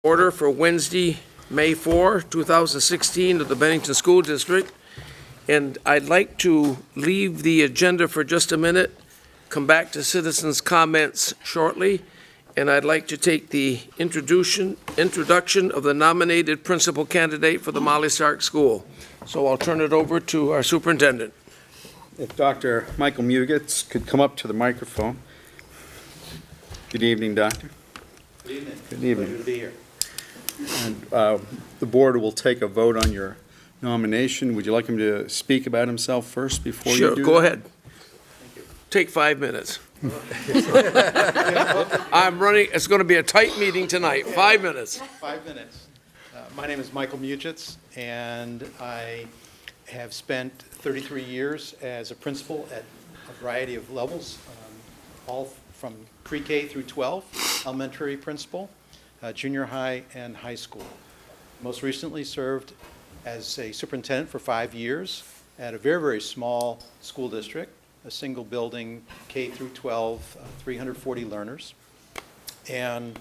Order for Wednesday, May 4, 2016 of the Bennington School District. And I'd like to leave the agenda for just a minute, come back to citizens' comments shortly, and I'd like to take the introduction of the nominated principal candidate for the Molly Stark School. So I'll turn it over to our superintendent. If Dr. Michael Mugitz could come up to the microphone. Good evening, Doctor. Good evening. Good evening. Pleasure to be here. And the board will take a vote on your nomination. Would you like him to speak about himself first before you do that? Sure, go ahead. Take 5 minutes. I'm running, it's going to be a tight meeting tonight, 5 minutes. 5 minutes. My name is Michael Mugitz, and I have spent 33 years as a principal at a variety of levels, all from pre-K through 12, elementary principal, junior high, and high school. Most recently served as a superintendent for 5 years at a very, very small school district, a single building, K through 12, 340 learners. And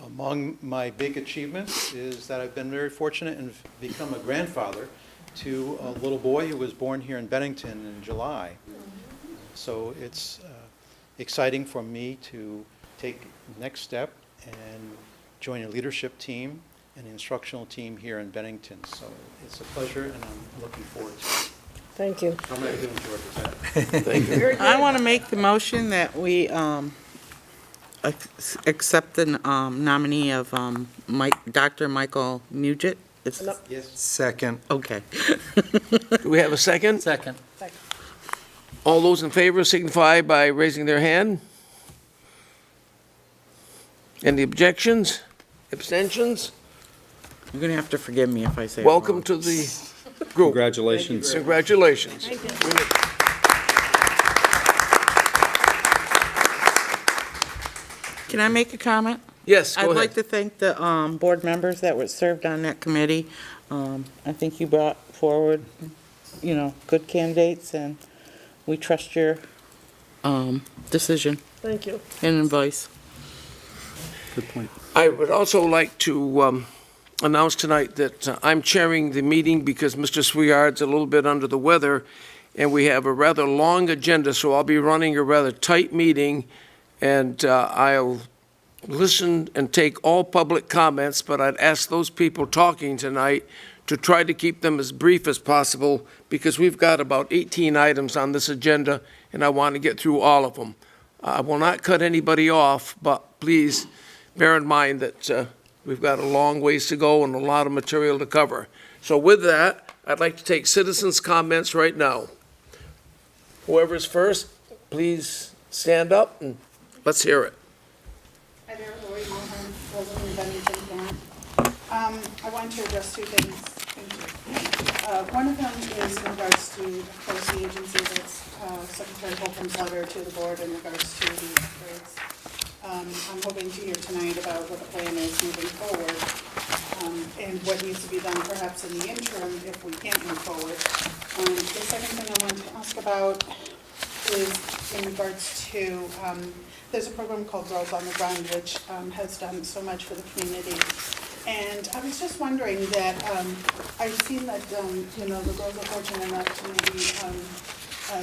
among my big achievements is that I've been very fortunate and become a grandfather to a little boy who was born here in Bennington in July. So it's exciting for me to take the next step and join a leadership team and instructional team here in Bennington. So it's a pleasure, and I'm looking forward to it. Thank you. How am I doing, George? Is that? Thank you. I want to make the motion that we accept the nominee of Dr. Michael Mugit. Yes. Second. Okay. Do we have a second? Second. All those in favor signify by raising their hand. Any objections? Abstentions? You're going to have to forgive me if I say it Welcome wrong. to the group. Congratulations. Congratulations. Can I make a comment? Yes, go I'd ahead. like to thank the board members that were served on that committee. I think you brought forward, good candidates, and we trust your decision Thank you. and advice. Good point. I would also like to announce tonight that I'm chairing the meeting because Mr. Swihard's a little bit under the weather, and we have a rather long agenda, so I'll be running a rather tight meeting, and I'll listen and take all public comments, but I'd ask those people talking tonight to try to keep them as brief as possible, because we've got about 18 items on this agenda, and I want to get through all of them. I will not cut anybody off, but please bear in mind that we've got a long ways to go and a lot of material to cover. So with that, I'd like to take citizens' comments right now. Whoever's first, please stand up and let's hear it. Hi there, Lori Mulhern, resident of Bennington, parent. I want to address two things. One of them is in regards to, of course, the agency that's Secretary Holcomb's letter to the board in regards to the upgrades. I'm hoping to hear tonight about what the plan is moving forward, and what needs to be done perhaps in the interim if we can't move forward. The second thing I wanted to ask about is in regards to, there's a program called Girls on the Run, which has done so much for the community. And I was just wondering that, I've seen that, the girls are fortunate enough to maybe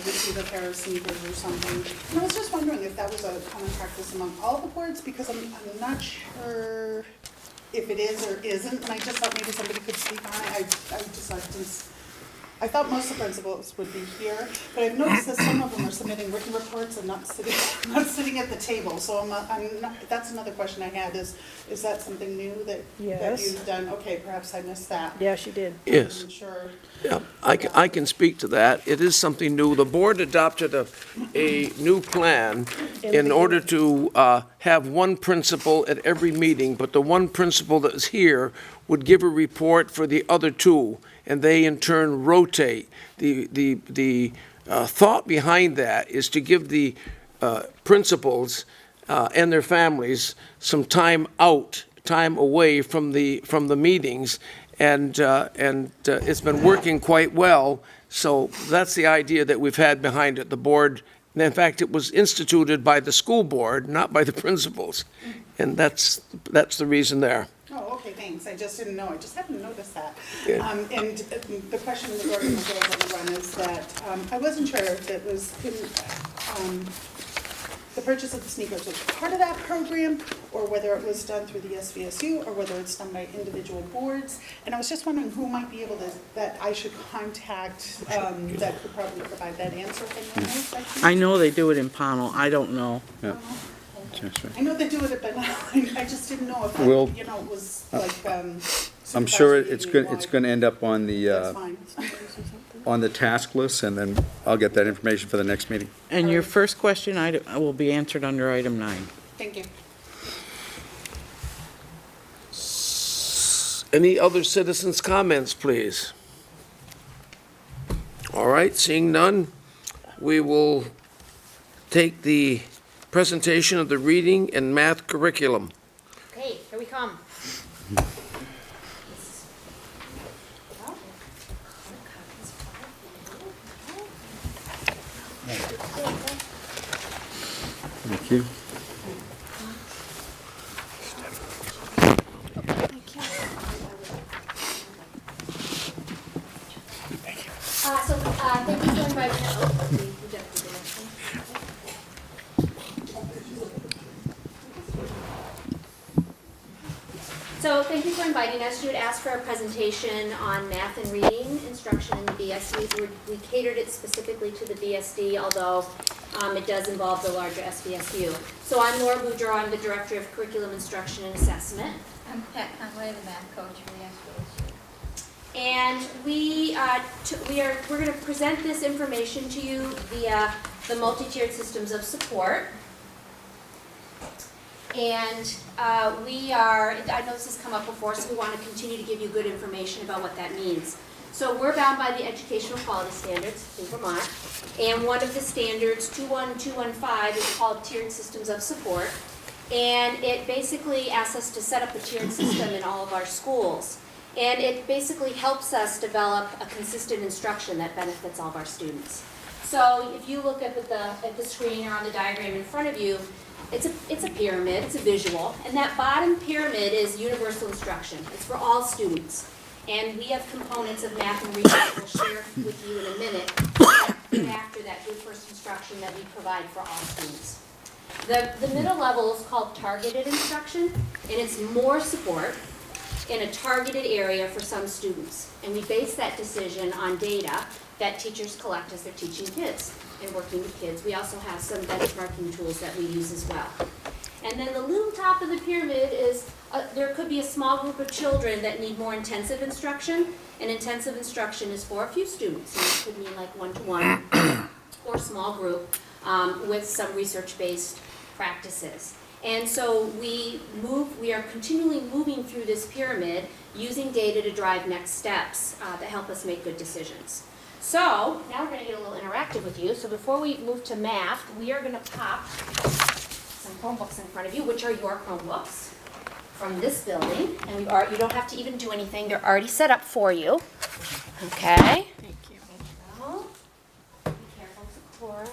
receive a pair of sneakers or something. And I was just wondering if that was a common practice among all the boards, because I'm not sure if it is or isn't, and I just thought maybe somebody could speak on it. I thought most of the principals would be here, but I've noticed that some of them are submitting written reports and not sitting at the table. So I'm not, that's another question I had is that something new that Yes. you've done? Okay, perhaps I missed that. Yeah, she did. Yes. I'm sure. Yeah, I can speak to that. It is something new. The board adopted a new plan in order to have one principal at every meeting, but the one principal that is here would give a report for the other two, and they in turn rotate. The thought behind that is to give the principals and their families some time away from the meetings, and it's been working quite well. So that's the idea that we've had behind it. The board And in fact, it was instituted by the school board, not by the principals. And that's the reason there. Oh, okay, thanks. I just didn't know. I just hadn't noticed that. Yeah. And the question regarding the girls on the run is that I wasn't sure if it was in, the purchase of the sneakers was part of that program, or whether it was done through the SVSU, or whether it's done by individual boards. And I was just wondering who might be able to, that I should contact, that could probably provide that answer. If anyone knows, think. I know they do it in Pownell, I don't know. Yeah. That's right. I know they do it at Bennington. I just didn't know if, We'll- it, it was like, I'm sure supervisory it's union-wide. going to end up on That's the, fine. on the task list, and then I'll get that information for the next meeting. And your first question will be answered under item 9. Thank you. Any other citizens' comments, please? All right, seeing none, we will take the presentation of the reading and math curriculum. Okay, here we come. Thank you. Thank you for inviting So thank you for inviting us. You had asked for a presentation on math and reading instruction in the BSD. We catered it specifically to the BSD, although it does involve the larger SBSU. So I'm Laura Boudreau. I'm the Director of Curriculum Instruction and Assessment. I'm Pat Conway, the math coach for the SBSU. And we're going to present this information to you via the multi-tiered systems of support. And I know this has come up before, so we want to continue to give you good information about what that means. So we're bound by the Educational Quality Standards in Vermont, and one of the standards, 21215, is called Tiered Systems of Support, and it basically asks us to set up a tiered system in all of our schools. And it basically helps us develop a consistent instruction that benefits all of our students. So if you look at the screen or on the diagram in front of you, it's a pyramid, it's a visual, and that bottom pyramid is universal instruction. It's for all students. And we have components of math and reading that we'll share with you in a minute after that good first instruction that we provide for all students. The middle level is called targeted instruction, and it's more support in a targeted area for some students. And we base that decision on data that teachers collect as they're teaching kids and working with kids. We also have some benchmarking tools that we use as well. And then the little top of the pyramid is, there could be a small group of children that need more intensive instruction, and intensive instruction is for a few students. And it could mean like one-to-one or small group with some research-based practices. And so we are continually moving through this pyramid using data to drive next steps that help us make good decisions. So now we're going to get a little interactive with you. So before we move to math, we are going to pop some Chromebooks in front of you, which are your Chromebooks from this building. And you don't have to even do anything. They're already set up for you. Okay? Thank you. So, be careful with the cord.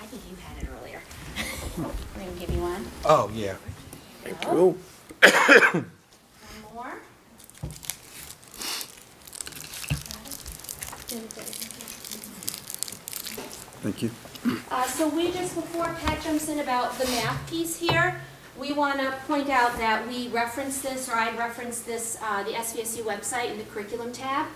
I think you had it earlier. We're going to give you one. Oh, yeah. Thank you. One more. Thank you. So we just, before Pat jumps in about the math piece here, we want to point out that we reference this, or I reference this, the SVSU website in the curriculum tab.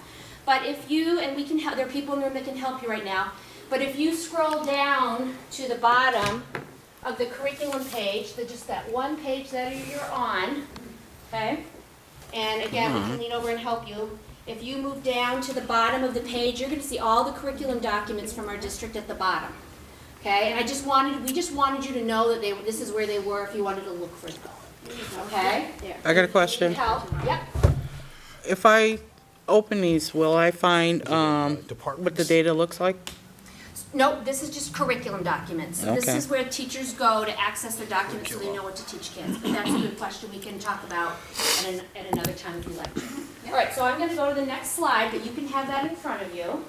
But if you, and we can help, there are people in the room that can help you right now, but if you scroll down to the bottom of the curriculum page, just that one page that you're on, okay? And again, we can lean over and help you. If you move down to the bottom of the page, you're going to see all the curriculum documents from our district at the bottom. Okay, and we just wanted you to know that this is where they were if you wanted to look for them. Okay? There. I got a question. Help. Yep. If I open these, will I find what the data looks like? Nope, this is just curriculum documents. So this Okay. is where teachers go to access their documents so they know what to teach kids. But that's a good question we can talk about at another time if you like. All right, so I'm gonna go to the next slide, but you can have that in front of you.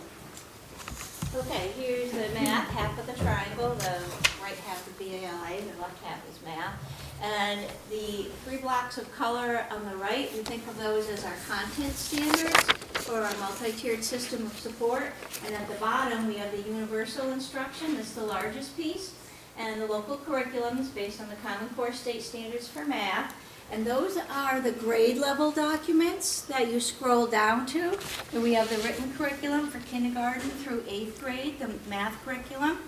Okay, here's the math, half of the triangle, the right half is BAI, the left half is math. And the 3 blocks of color on the right, we think of those as our content standards for our multi-tiered system of support. And at the bottom, we have the universal instruction, that's the largest piece, and the local curriculums based on the Common Core State Standards for math. And those are the grade level documents that you scroll down to. And we have the written curriculum for kindergarten through 8th grade, the math curriculum.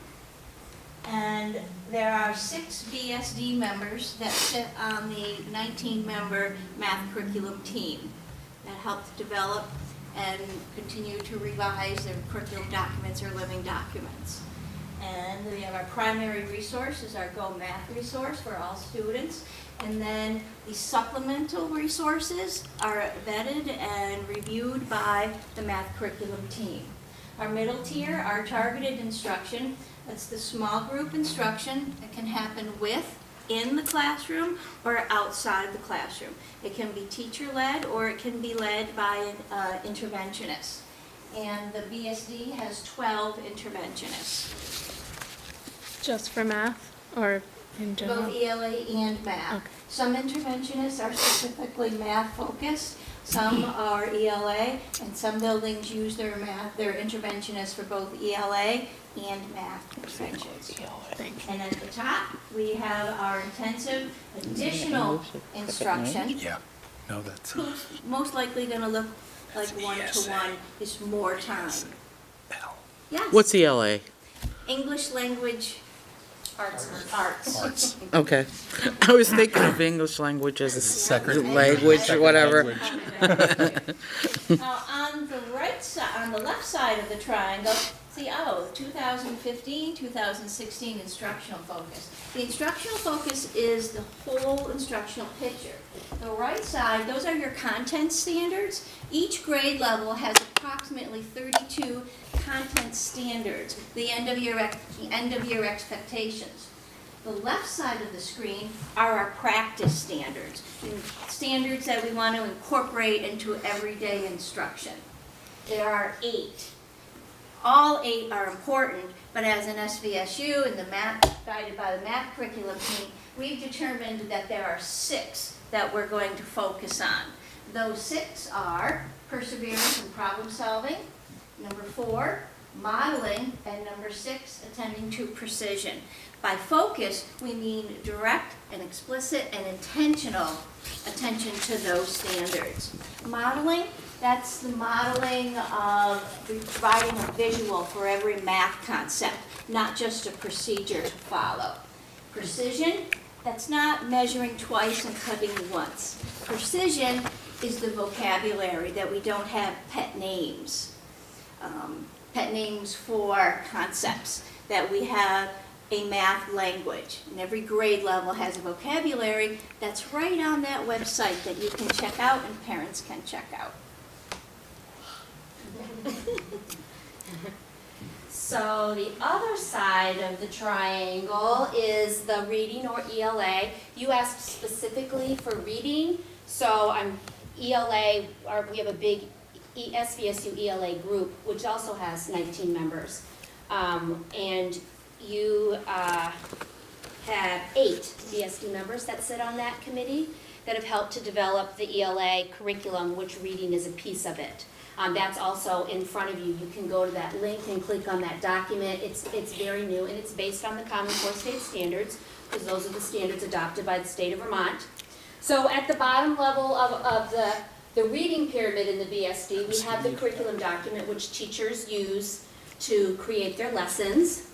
And there are 6 BSD members that sit on the 19-member math curriculum team that help to develop and continue to revise their curriculum documents or living documents. And we have our primary resource is our Go Math resource for all students. And then the supplemental resources are vetted and reviewed by the math curriculum team. Our middle tier, our targeted instruction, that's the small group instruction that can happen in the classroom or outside the classroom. It can be teacher-led or it can be led by an interventionist. And the BSD has 12 interventionists. Just for math or in general? Both ELA and math. Okay. Some interventionists are specifically math focused, some are ELA, and some buildings use their interventionists for both ELA and math interventions. And at the top, we have our intensive additional instruction. Yeah. No, that's. Who's most likely gonna look like one-to-one is more time. Yes. What's ELA? English language arts. Okay. I was thinking of English language as a language, whatever. Now, on the right side, on the left side of the triangle, see, 2015, 2016 instructional focus. The instructional focus is the whole instructional picture. The right side, those are your content standards. Each grade level has approximately 32 content standards, the end of year expectations. The left side of the screen are our practice standards, standards that we want to incorporate into everyday instruction. There are 8. All 8 are important, but as an SVSU and the math, guided by the math curriculum team, we've determined that there are 6 that we're going to focus on. Those 6 are perseverance and problem solving, number 4, modeling, and number 6, attending to precision. By focus, we mean direct and explicit and intentional attention to those standards. Modeling, that's the modeling of providing a visual for every math concept, not just a procedure to follow. Precision, that's not measuring twice and cutting once. Precision is the vocabulary that we don't have pet names for concepts, that we have a math language. And every grade level has a vocabulary that's right on that website that you can check out and parents can check out. So the other side of the triangle is the reading or ELA. You asked specifically for reading, so ELA, we have a big SVSU ELA group, which also has 19 members. And you have 8 BSD members that sit on that committee that have helped to develop the ELA curriculum, which reading is a piece of it. That's also in front of you. You can go to that link and click on that document. It's very new, and it's based on the Common Core State Standards, because those are the standards adopted by the state of Vermont. So at the bottom level of the reading pyramid in the BSD, we have the curriculum document, which teachers use to create their lessons.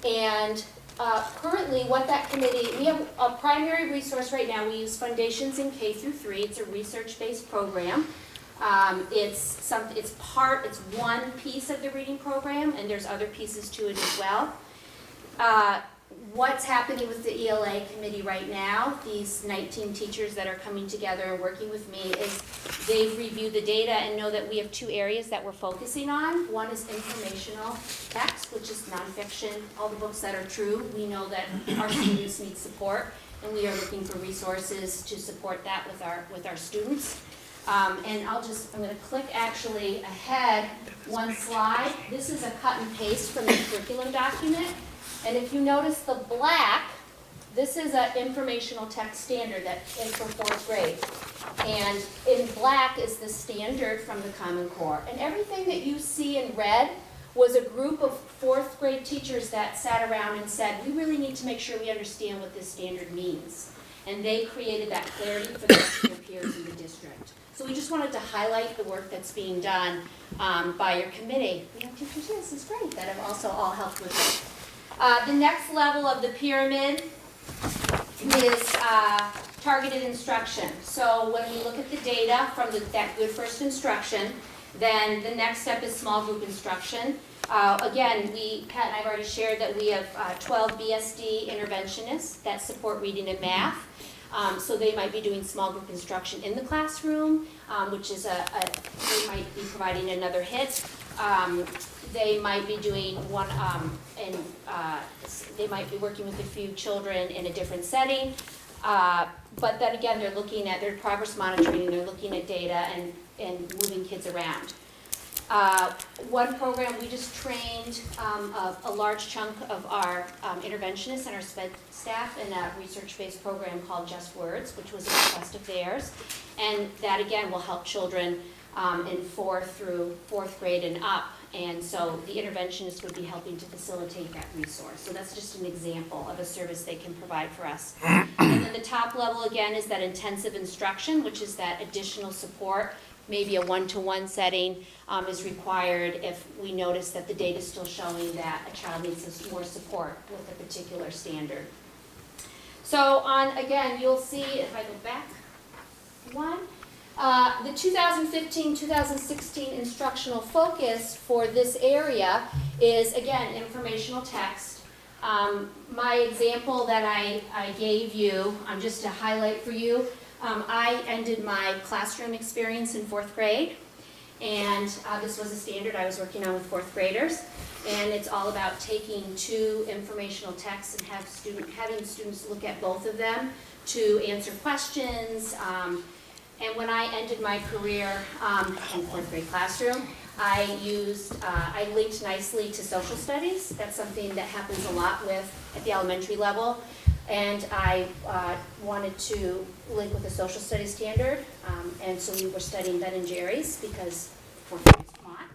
And currently, what that committee, we have a primary resource right now. We use Foundations in K through 3. It's a research-based program. It's one piece of the reading program, and there's other pieces to it as well. What's happening with the ELA committee right now, these 19 teachers that are coming together and working with me, is they've reviewed the data and know that we have two areas that we're focusing on. One is informational text, which is nonfiction, all the books that are true. We know that our students need support, and we are looking for resources to support that with our students. And I'm gonna click actually ahead one slide. This is a cut and paste from the curriculum document. And if you notice the black, this is an informational text standard that is for 4th grade. And in black is the standard from the Common Core. And everything that you see in red was a group of 4th grade teachers that sat around and said, we really need to make sure we understand what this standard means. And they created that clarity for the rest of their peers in the district. So we just wanted to highlight the work that's being done by your committee. We have teachers, yes, it's great, that have also all helped with it. The next level of the pyramid is targeted instruction. So when we look at the data from that good first instruction, then the next step is small group instruction. Again, Pat and I have already shared that we have 12 BSD interventionists that support reading and math. So they might be doing small group instruction in the classroom, which is they might be providing another hit. They might be doing one, they might be working with a few children in a different setting. But then again, they're looking at their progress monitoring, and they're looking at data and moving kids around. One program, we just trained a large chunk of our interventionists and our SPED staff in a research-based program called Just Words, which was a request of theirs. And that, again, will help children in 4th through 4th grade and up. And so the interventionist would be helping to facilitate that resource. So that's just an example of a service they can provide for us. And then the top level, again, is that intensive instruction, which is that additional support. Maybe a one-to-one setting is required if we notice that the data is still showing that a child needs more support with a particular standard. So again, you'll see, if I go back one, the 2015-2016 instructional focus for this area is, again, informational text. My example that I gave you, just to highlight for you, I ended my classroom experience in 4th grade, and this was a standard I was working on with 4th graders, and it's all about taking 2 informational texts and having students look at both of them to answer questions. And when I ended my career in 4th grade classroom, I linked nicely to social studies. That's something that happens a lot at the elementary level. And I wanted to link with the social studies standard. And so we were studying Ben and Jerry's because 4th grade is Vermont.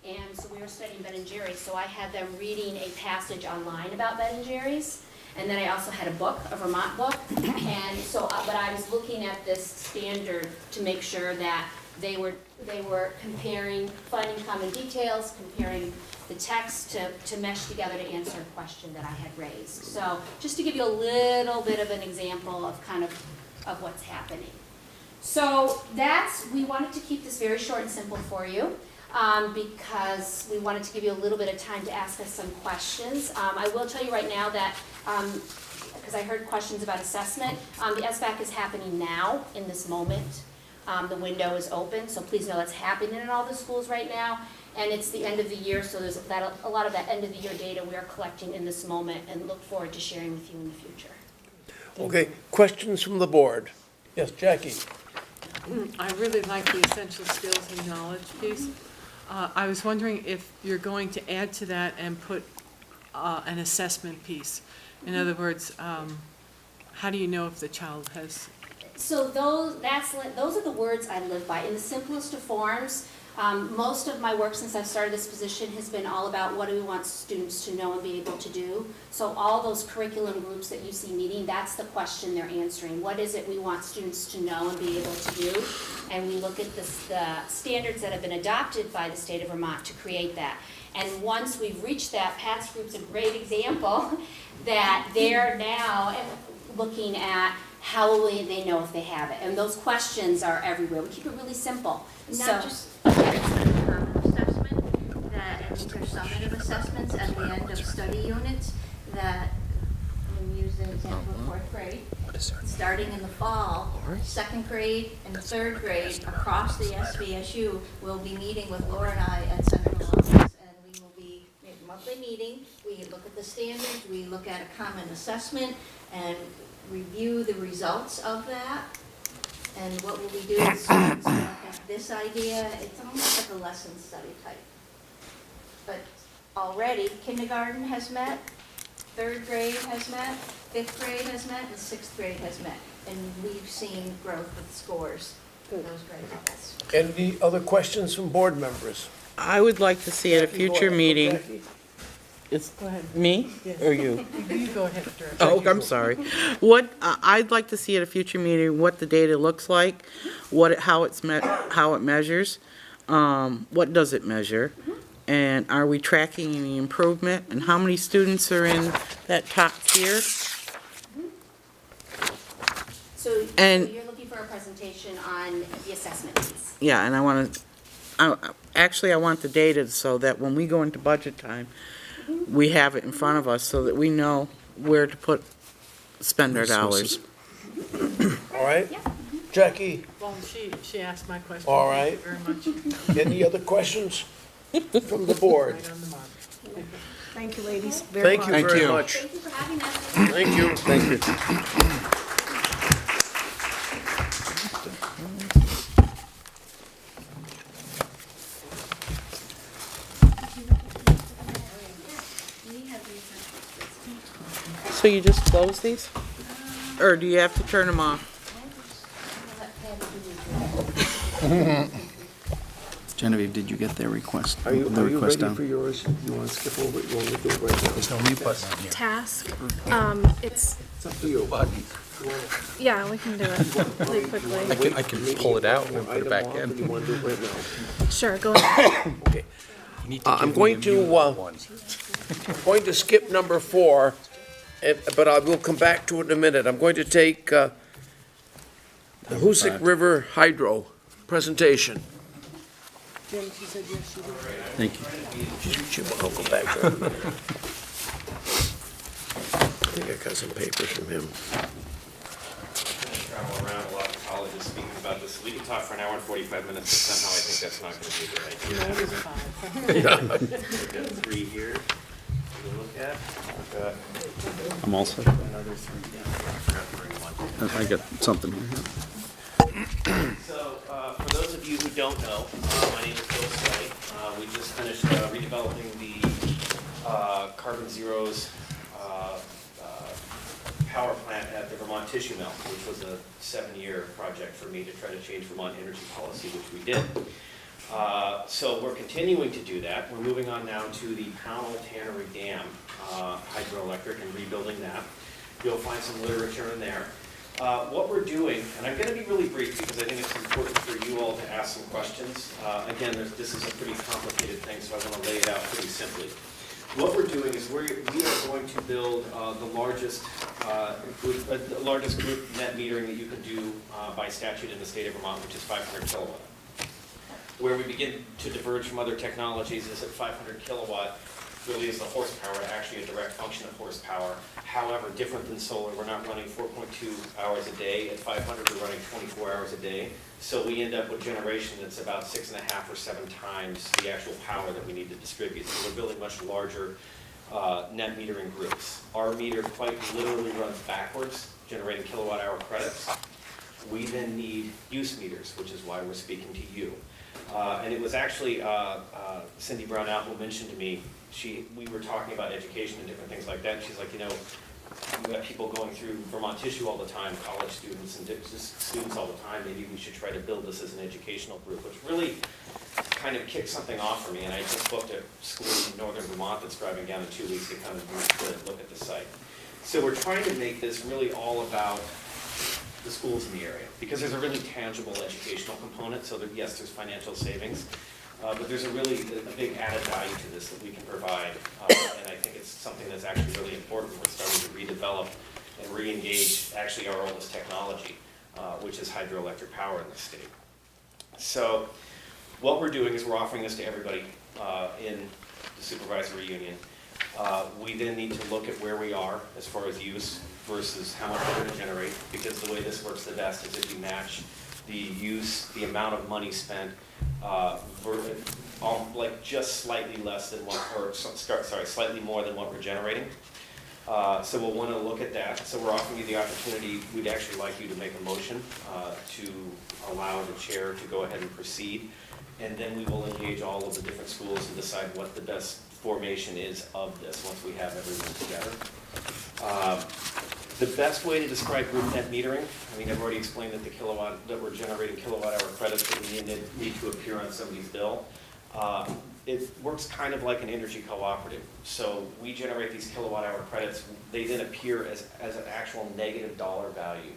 And so we were studying Ben and Jerry's. So I had them reading a passage online about Ben and Jerry's. And then I also had a book, a Vermont book, and so, but I was looking at this standard to make sure that they were comparing, finding common details, comparing the text to mesh together to answer a question that I had raised. So just to give you a little bit of an example of kind of what's happening. So we wanted to keep this very short and simple for you. Because we wanted to give you a little bit of time to ask us some questions. I will tell you right now that, because I heard questions about assessment, the SBAC is happening now, in this moment. The window is open, so please know that's happening in all the schools right now. And it's the end of the year, so there's a lot of that end of the year data we are collecting in this moment and look forward to sharing with you in the future. Okay, questions from the board? Yes, Jackie? I really like the essential skills and knowledge piece. I was wondering if you're going to add to that and put an assessment piece. In other words, how do you know if the child has? So those are the words I live by. In the simplest of forms, most of my work since I've started this position has been all about what do we want students to know and be able to do. So all those curriculum groups that you see meeting, that's the question they're answering. What is it we want students to know and be able to do? And we look at the standards that have been adopted by the state of Vermont to create that. And once we've reached that, Pat's group's a great example that they're now looking at how will they know if they have it. And those questions are everywhere. We keep it really simple. Not just common assessment, and these are summative assessments at the end of study units that here's an example of fourth grade. Starting in the fall, second grade and third grade across the SVSU will be meeting with Laura and I at central office, and we will be in a monthly meeting. We look at the standards, we look at a common assessment, and review the results of that. And what will we do is students will have this idea, it's almost like a lesson study type. But already kindergarten has met, third grade has met, fifth grade has met, and sixth grade has met. And we've seen growth with scores for those grade levels. Any other questions from board members? I would like to see at a future meeting, it's Go ahead. me Yes. or you? You go ahead, Director. Oh, I'm sorry. I'd like to see at a future meeting what the data looks like, how it measures, what does it measure, and are we tracking any improvement, and how many students are in that top tier? So And- you're looking for a presentation on the assessment piece. Yeah, and I want the data so that when we go into budget time, we have it in front of us so that we know where to spend our dollars. All right? Yeah. Jackie, Well, she asked my question. All right. Thank you very much. any other questions from the board? Right on the mark. Thank you, ladies, very Thank much. you Thank very you. much. Thank you for having us. Thank you. Thank you. So you just close these? Or do you have to turn them off? Genevieve, did you get their request? Are you The request ready down? for yours? You want to skip over it? You want me to do it right now? There's no mute button on here. Task, it's, It's up to you. yeah, we can do it really quickly. I can pull it out and put it back in. You want to do it right now? Sure, go ahead. Okay. You need to I'm give going me a to, mute one. Going to skip number 4, but I will come back to it in a minute. I'm going to take the Hoosick River Hydro presentation. Thank you. I'll go back to it in a minute. I think I got some papers from him. Travel around a lot of colleges speaking about this. We could talk for an hour and 45 minutes, but somehow I think that's not going to be a good idea. We've got 3 here to look at. We've got I'm all set. another 3 down here. I forgot to bring one. I got something here. So, for those of you who don't know, my name is Bill Slay. We just finished redeveloping the Carbon Zero's power plant at the Vermont Tissue Mill, which was a 7-year project for me to try to change Vermont energy policy, which we did. So we're continuing to do that. We're moving on now to the Pownell Tannery Dam hydroelectric and rebuilding that. You'll find some literature in there. What we're doing, and I'm going to be really brief because I think it's important for you all to ask some questions. Again, this is a pretty complicated thing, so I want to lay it out pretty simply. What we're doing is we are going to build the largest group net metering that you can do by statute in the state of Vermont, which is 500 kilowatt. Where we begin to diverge from other technologies is at 500 kilowatt really is the horsepower, actually a direct function of horsepower. However, different than solar, we're not running 4.2 hours a day. At 500, we're running 24 hours a day. So we end up with generation that's about 6.5 or 7 times the actual power that we need to distribute. So we're building much larger net metering groups. Our meter quite literally runs backwards, generating kilowatt hour credits. We then need use meters, which is why we're speaking to you. And it was actually Cindy Brown-Apple mentioned to me, we were talking about education and different things like that, and she's like, you know, we've got people going through Vermont Tissue all the time, college students and just students all the time, maybe we should try to build this as an educational group, which really kind of kicked something off for me, and I just booked a school in northern Vermont that's driving down in 2 weeks to come and look at the site. So we're trying to make this really all about the schools in the area, because there's a really tangible educational component, so that yes, there's financial savings, but there's a big added value to this that we can provide, and I think it's something that's actually really important. We're starting to redevelop and re-engage actually our oldest technology, which is hydroelectric power in the state. So what we're doing is we're offering this to everybody in the supervisory union. We then need to look at where we are as far as use versus how much we're going to generate, because the way this works the best is if you match the use, the amount of money spent, like just slightly less than what, or slightly more than what we're generating. So we'll want to look at that. So we're offering you the opportunity, we'd actually like you to make a motion to allow the chair to go ahead and proceed. And then we will engage all of the different schools and decide what the best formation is of this once we have everyone together. The best way to describe group net metering, I mean, I've already explained that that we're generating kilowatt hour credits that we need to appear on somebody's bill. It works kind of like an energy cooperative. So we generate these kilowatt hour credits. They then appear as an actual negative dollar value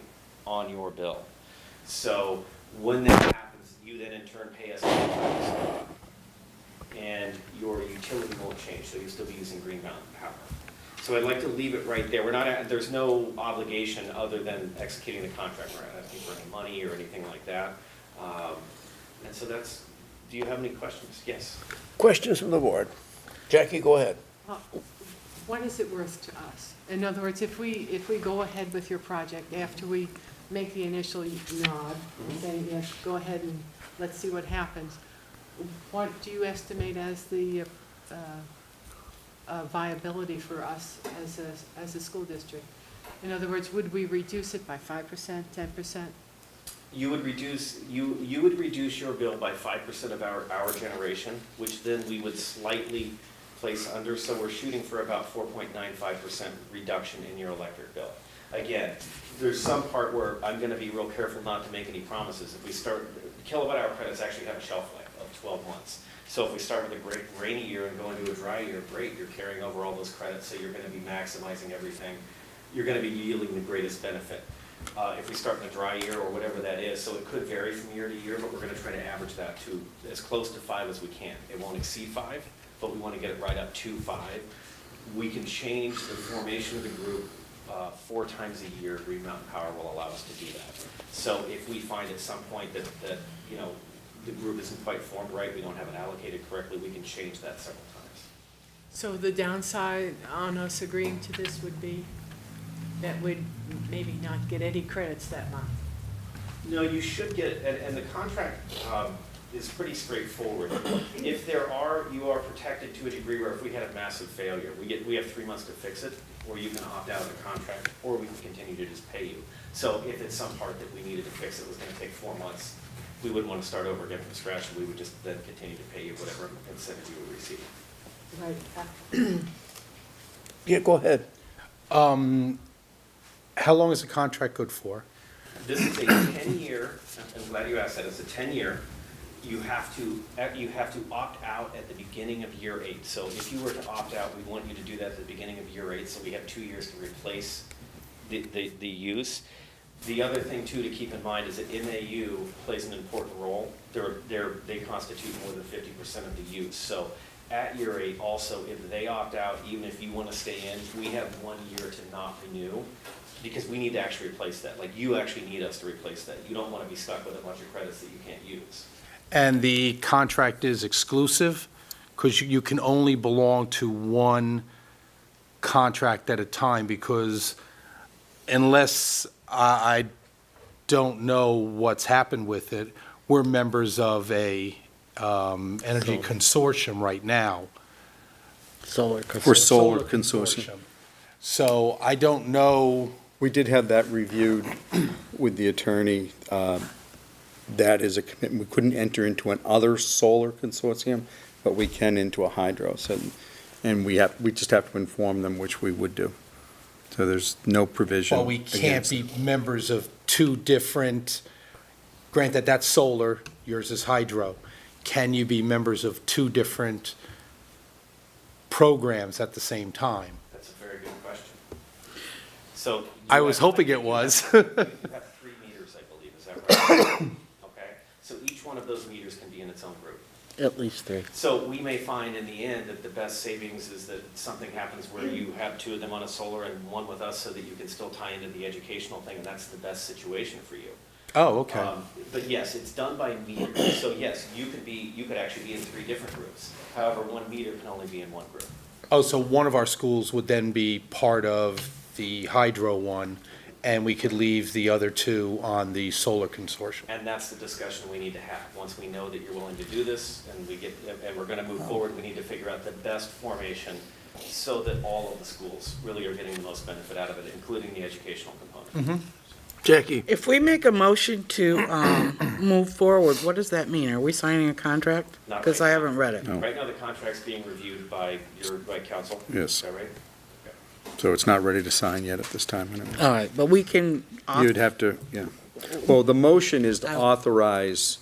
on your bill. So when that happens, you then in turn pay us $100, and your utility won't change. So you'll still be using Green Mountain Power. So I'd like to leave it right there. There's no obligation other than executing the contract. We're not asking for any money or anything like that. And so do you have any questions? Yes. Questions from the board? Jackie, go ahead. What is it worth to us? In other words, if we go ahead with your project after we make the initial nod, saying, yes, go ahead and let's see what happens, what do you estimate as the viability for us as a school district? In other words, would we reduce it by 5%, 10%? You would reduce your bill by 5% of our generation, which then we would slightly place under. So we're shooting for about 4.95% reduction in your electric bill. Again, there's some part where I'm going to be real careful not to make any promises. If we start, kilowatt hour credits actually have a shelf life of 12 months. So if we start with a great rainy year and go into a dry year, great, you're carrying over all those credits, so you're going to be maximizing everything. You're going to be yielding the greatest benefit. If we start in a dry year or whatever that is, so it could vary from year to year, but we're going to try to average that to as close to 5 as we can. It won't exceed 5, but we want to get it right up to 5. We can change the formation of the group 4 times a year. Green Mountain Power will allow us to do that. So if we find at some point that the group isn't quite formed right, we don't have it allocated correctly, we can change that several times. So the downside on us agreeing to this would be that we'd maybe not get any credits that month? No, you should get, and the contract is pretty straightforward. If you are protected to a degree where if we had a massive failure, we have 3 months to fix it, or you can opt out of the contract, or we can continue to just pay you. So if it's some part that we needed to fix, it was going to take 4 months, we wouldn't want to start over again from scratch, and we would just then continue to pay you whatever incentive you would receive. Right. Yeah, go ahead. How long is the contract good for? This is a 10-year, I'm glad you asked that, it's a 10-year. You have to opt out at the beginning of year 8. So if you were to opt out, we want you to do that at the beginning of year 8, so we have 2 years to replace the use. The other thing too to keep in mind is that MAU plays an important role. They constitute more than 50% of the use. So at year 8 also, if they opt out, even if you want to stay in, we have 1 year to not renew, because we need to actually replace that. Like, you actually need us to replace that. You don't want to be stuck with a bunch of credits that you can't use. And the contract is exclusive? Because you can only belong to one contract at a time, because unless I don't know what's happened with it, we're members of a energy consortium right now. Solar For solar consortium. So I don't know. We did have that reviewed with the attorney. That is a commitment. We couldn't enter into an other solar consortium, but we can into a hydro. So, and we just have to inform them, which we would do. So there's no provision. Well, we can't be members of 2 different, granted, that's solar, yours is hydro. Can you be members of 2 different programs at the same time? That's a very good question. So I was hoping it was. You have 3 meters, I believe, is that right? Okay, so each one of those meters can be in its own group. At least 3. So we may find in the end that the best savings is that something happens where you have 2 of them on a solar and 1 with us, so that you can still tie into the educational thing, and that's the best situation for you. Oh, okay. But yes, it's done by meter. So yes, you could actually be in 3 different groups. However, 1 meter can only be in 1 group. Oh, so one of our schools would then be part of the hydro one, and we could leave the other two on the solar consortium? And that's the discussion we need to have. Once we know that you're willing to do this and we're gonna move forward, we need to figure out the best formation so that all of the schools really are getting the most benefit out of it, including the educational component. Jackie? If we make a motion to move forward, what does that mean? Are we signing a contract? Not Because right I now. haven't read it. No. Right now, the contract's being reviewed by council. Yes. Is that right? So it's not ready to sign yet at this time. anyway. All right, but we can, You'd have to, yeah. Well, the motion is to authorize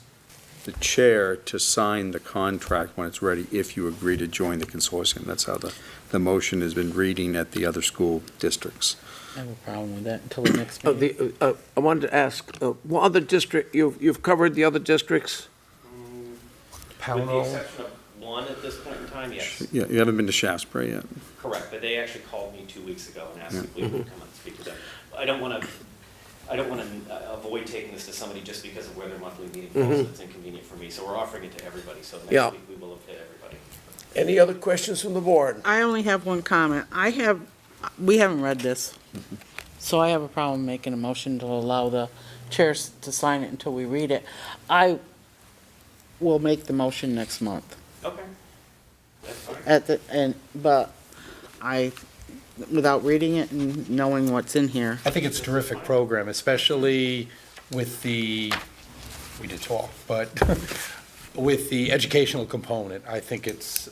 the chair to sign the contract when it's ready, if you agree to join the consortium. That's how the motion has been reading at the other school districts. I have a problem with that until the next meeting. I wanted to ask, what other district, you've covered the other districts? With the Pownell? exception of one at this point in time, yes. Yeah, you haven't been to Shaftesbury yet. Correct, but they actually called me 2 weeks ago and asked if we would come and speak to them. I don't want to avoid taking this to somebody just because of where their monthly meeting falls, it's inconvenient for me, so we're offering it to everybody, so Yeah. next week we will have hit everybody. Any other questions from the board? I only have one comment. We haven't read this, so I have a problem making a motion to allow the chairs to sign it until we read it. I will make the motion next month. Okay, that's fine. But without reading it and knowing what's in here, I think it's a terrific program, especially with we did talk, but with the educational component, I think it's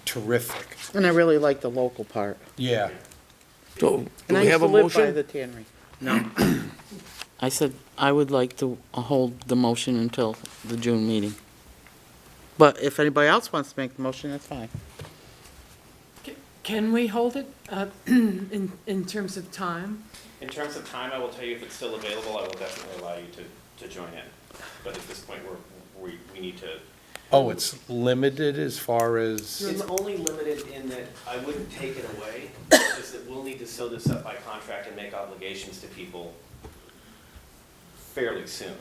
terrific. and I really like the local part. Yeah. So, do And I we used have to a live by motion? the tannery. No. I said I would like to hold the motion until the June meeting. But if anybody else wants to make the motion, that's fine. Can we hold it in terms of time? In terms of time, I will tell you if it's still available, I will definitely allow you to join in. But at this point, we need to. Oh, it's limited as far as, It's only limited in that I wouldn't take it away, it's just that we'll need to sew this up by contract and make obligations to people fairly soon.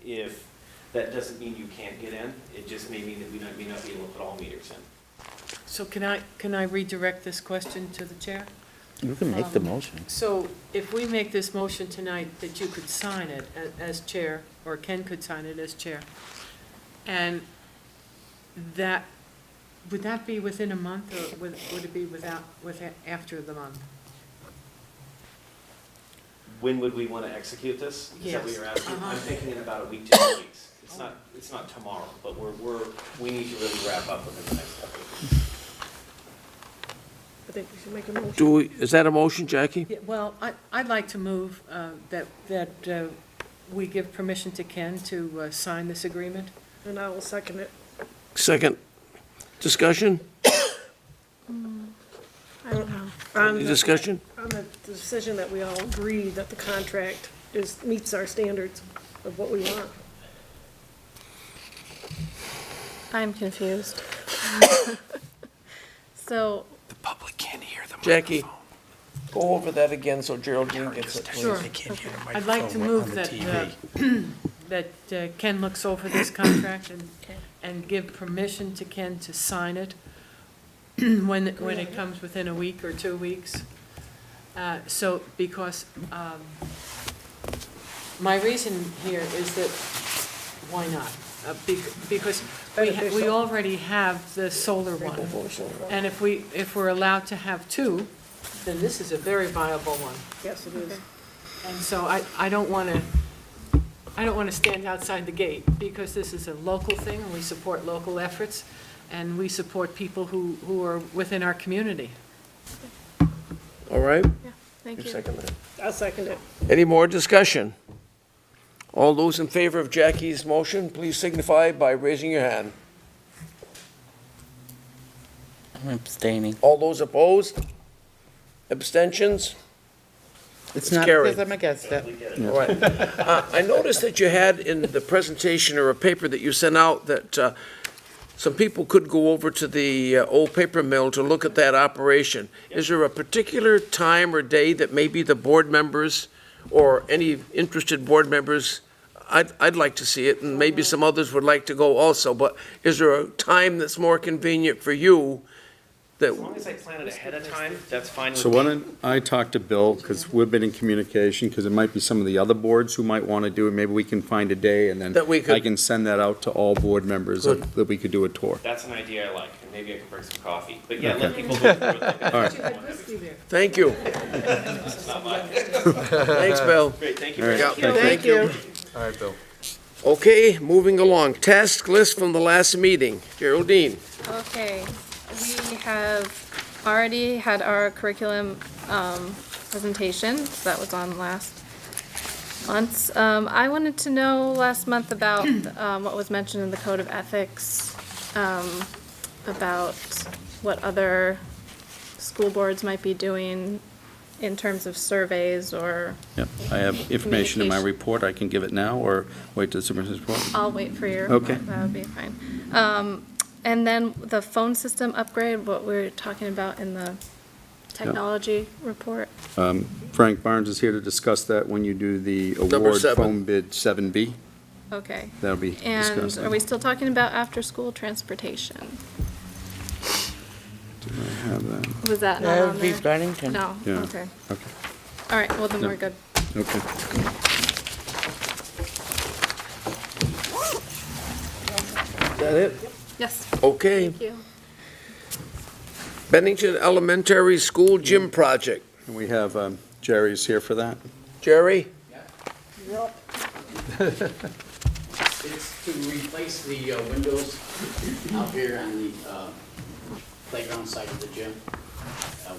If that doesn't mean you can't get in, it just may mean that we may not be able to put all meters in. So can I redirect this question to the chair? You can make the motion. So if we make this motion tonight that you could sign it as chair, or Ken could sign it as chair, and would that be within a month, or would it be after the month? When would we want to execute this? Is that what Yes. you're asking? Uh-huh. I'm thinking in about a week to 2 weeks. It's not tomorrow, but we need to really wrap up within the next couple of weeks. I think we should make a motion. Is that a motion, Jackie? Yeah, well, I'd like to move that we give permission to Ken to sign this agreement. And I will second it. Second discussion? I don't know. Any discussion? On the decision that we all agree that the contract meets our standards of what we want. I'm confused. So, the public can't hear the Jackie, go over that again so Geraldine gets it. Sure. They can't hear the I'd like to microphone move on the that, TV. that Ken looks over this contract and give permission to Ken to sign it when it comes within a week or 2 weeks. So, because my reason here is that, why not? Because we already have the solar one. And if we're allowed to have two, then this is a very viable one. Yes, it is. And so I don't want to stand outside the gate, because this is a local thing, and we support local efforts, and we support people who are within our community. All right? yeah, thank You you. second that. I'll second it. Any more discussion? All those in favor of Jackie's motion, please signify by raising your hand. I'm abstaining. All those opposed? Abstentions? It's not carried. because I'm against it. All right. I noticed that you had in the presentation or a paper that you sent out that some people could go over to the old paper mill to look at that operation. Is there a particular time or day that maybe the board members or any interested board members, I'd like to see it, and maybe some others would like to go also, but is there a time that's more convenient for you As long as I plan it ahead of time, that's fine with So me. why don't I talk to Bill, because we've been in communication, because it might be some of the other boards who might want to do it. Maybe we can find a day, and then That we could- I can send that out to all board members, Good. that we could do a tour. That's an idea I like, and maybe I can bring some coffee. But yeah, Okay. let people go through it. Look at All it. right. You had whiskey there. Thank you. That's not much. Thanks, Bill. Great, thank you All very right. much. Thank you. All right, Bill. Okay, moving along. Task list from the last meeting. Geraldine. Okay, we have already had our curriculum presentation, so that was on last month. I wanted to know last month about what was mentioned in the Code of Ethics, about what other school boards might be doing in terms of surveys or, Yep, I have information in my Communication. report. I can give it now, or wait till the superintendent's report? I'll wait for your. Okay. That would be fine. And then the phone system upgrade, what we're talking about in the technology report. Frank Barnes is here to discuss that when you do the Number award 7. phone bid 7B. Okay. That'll be And discussed. are we still talking about after-school transportation? Do I have that? Was that not That on would be there? Bennington. No, Yeah. okay. Okay. All right, well then No. we're good. Okay. Is that it? Yes, Okay. thank you. Bennington Elementary School Gym Project. And we have Jerry's here for that. Jerry? It's to replace the windows out here on the playground side of the gym.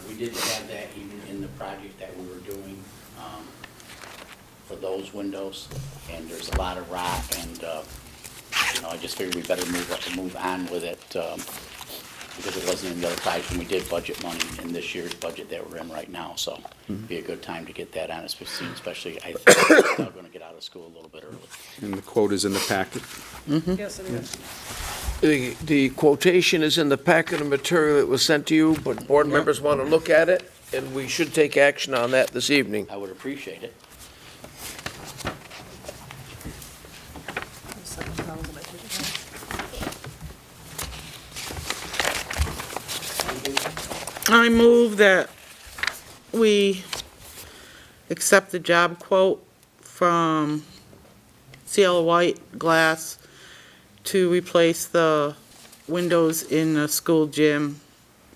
We didn't have that even in the project that we were doing for those windows, and there's a lot of rot, and, I just figured we better move on with it, because it wasn't in the other project, and we did budget money in this year's budget that we're in right now, so it'd be a good time to get that on, especially, I think they're gonna get out of school a little bit early. And the quote is in the packet. Yes, it is. The quotation is in the packet of material that was sent to you, but board members want to look at it, and we should take action on that this evening. I would appreciate it. I move that we accept the job quote from Cielo White Glass to replace the windows in the school gym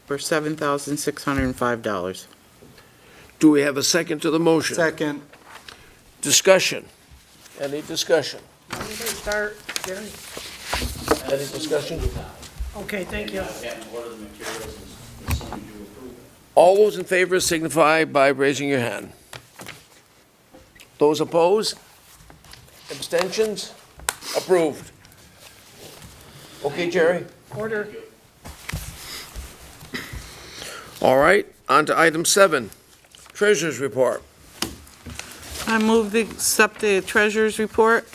for $7,605. Do we have a second to the motion? Second. Discussion. Any discussion? When do they start, Jerry? Any discussion? Okay, thank you. Have them order the materials as soon as you approve it. All those in favor signify by raising your hand. Those opposed? Abstentions? Approved. Okay, Jerry? Order. All right, on to item 7, Treasurers' Report. I move to accept the treasurer's report.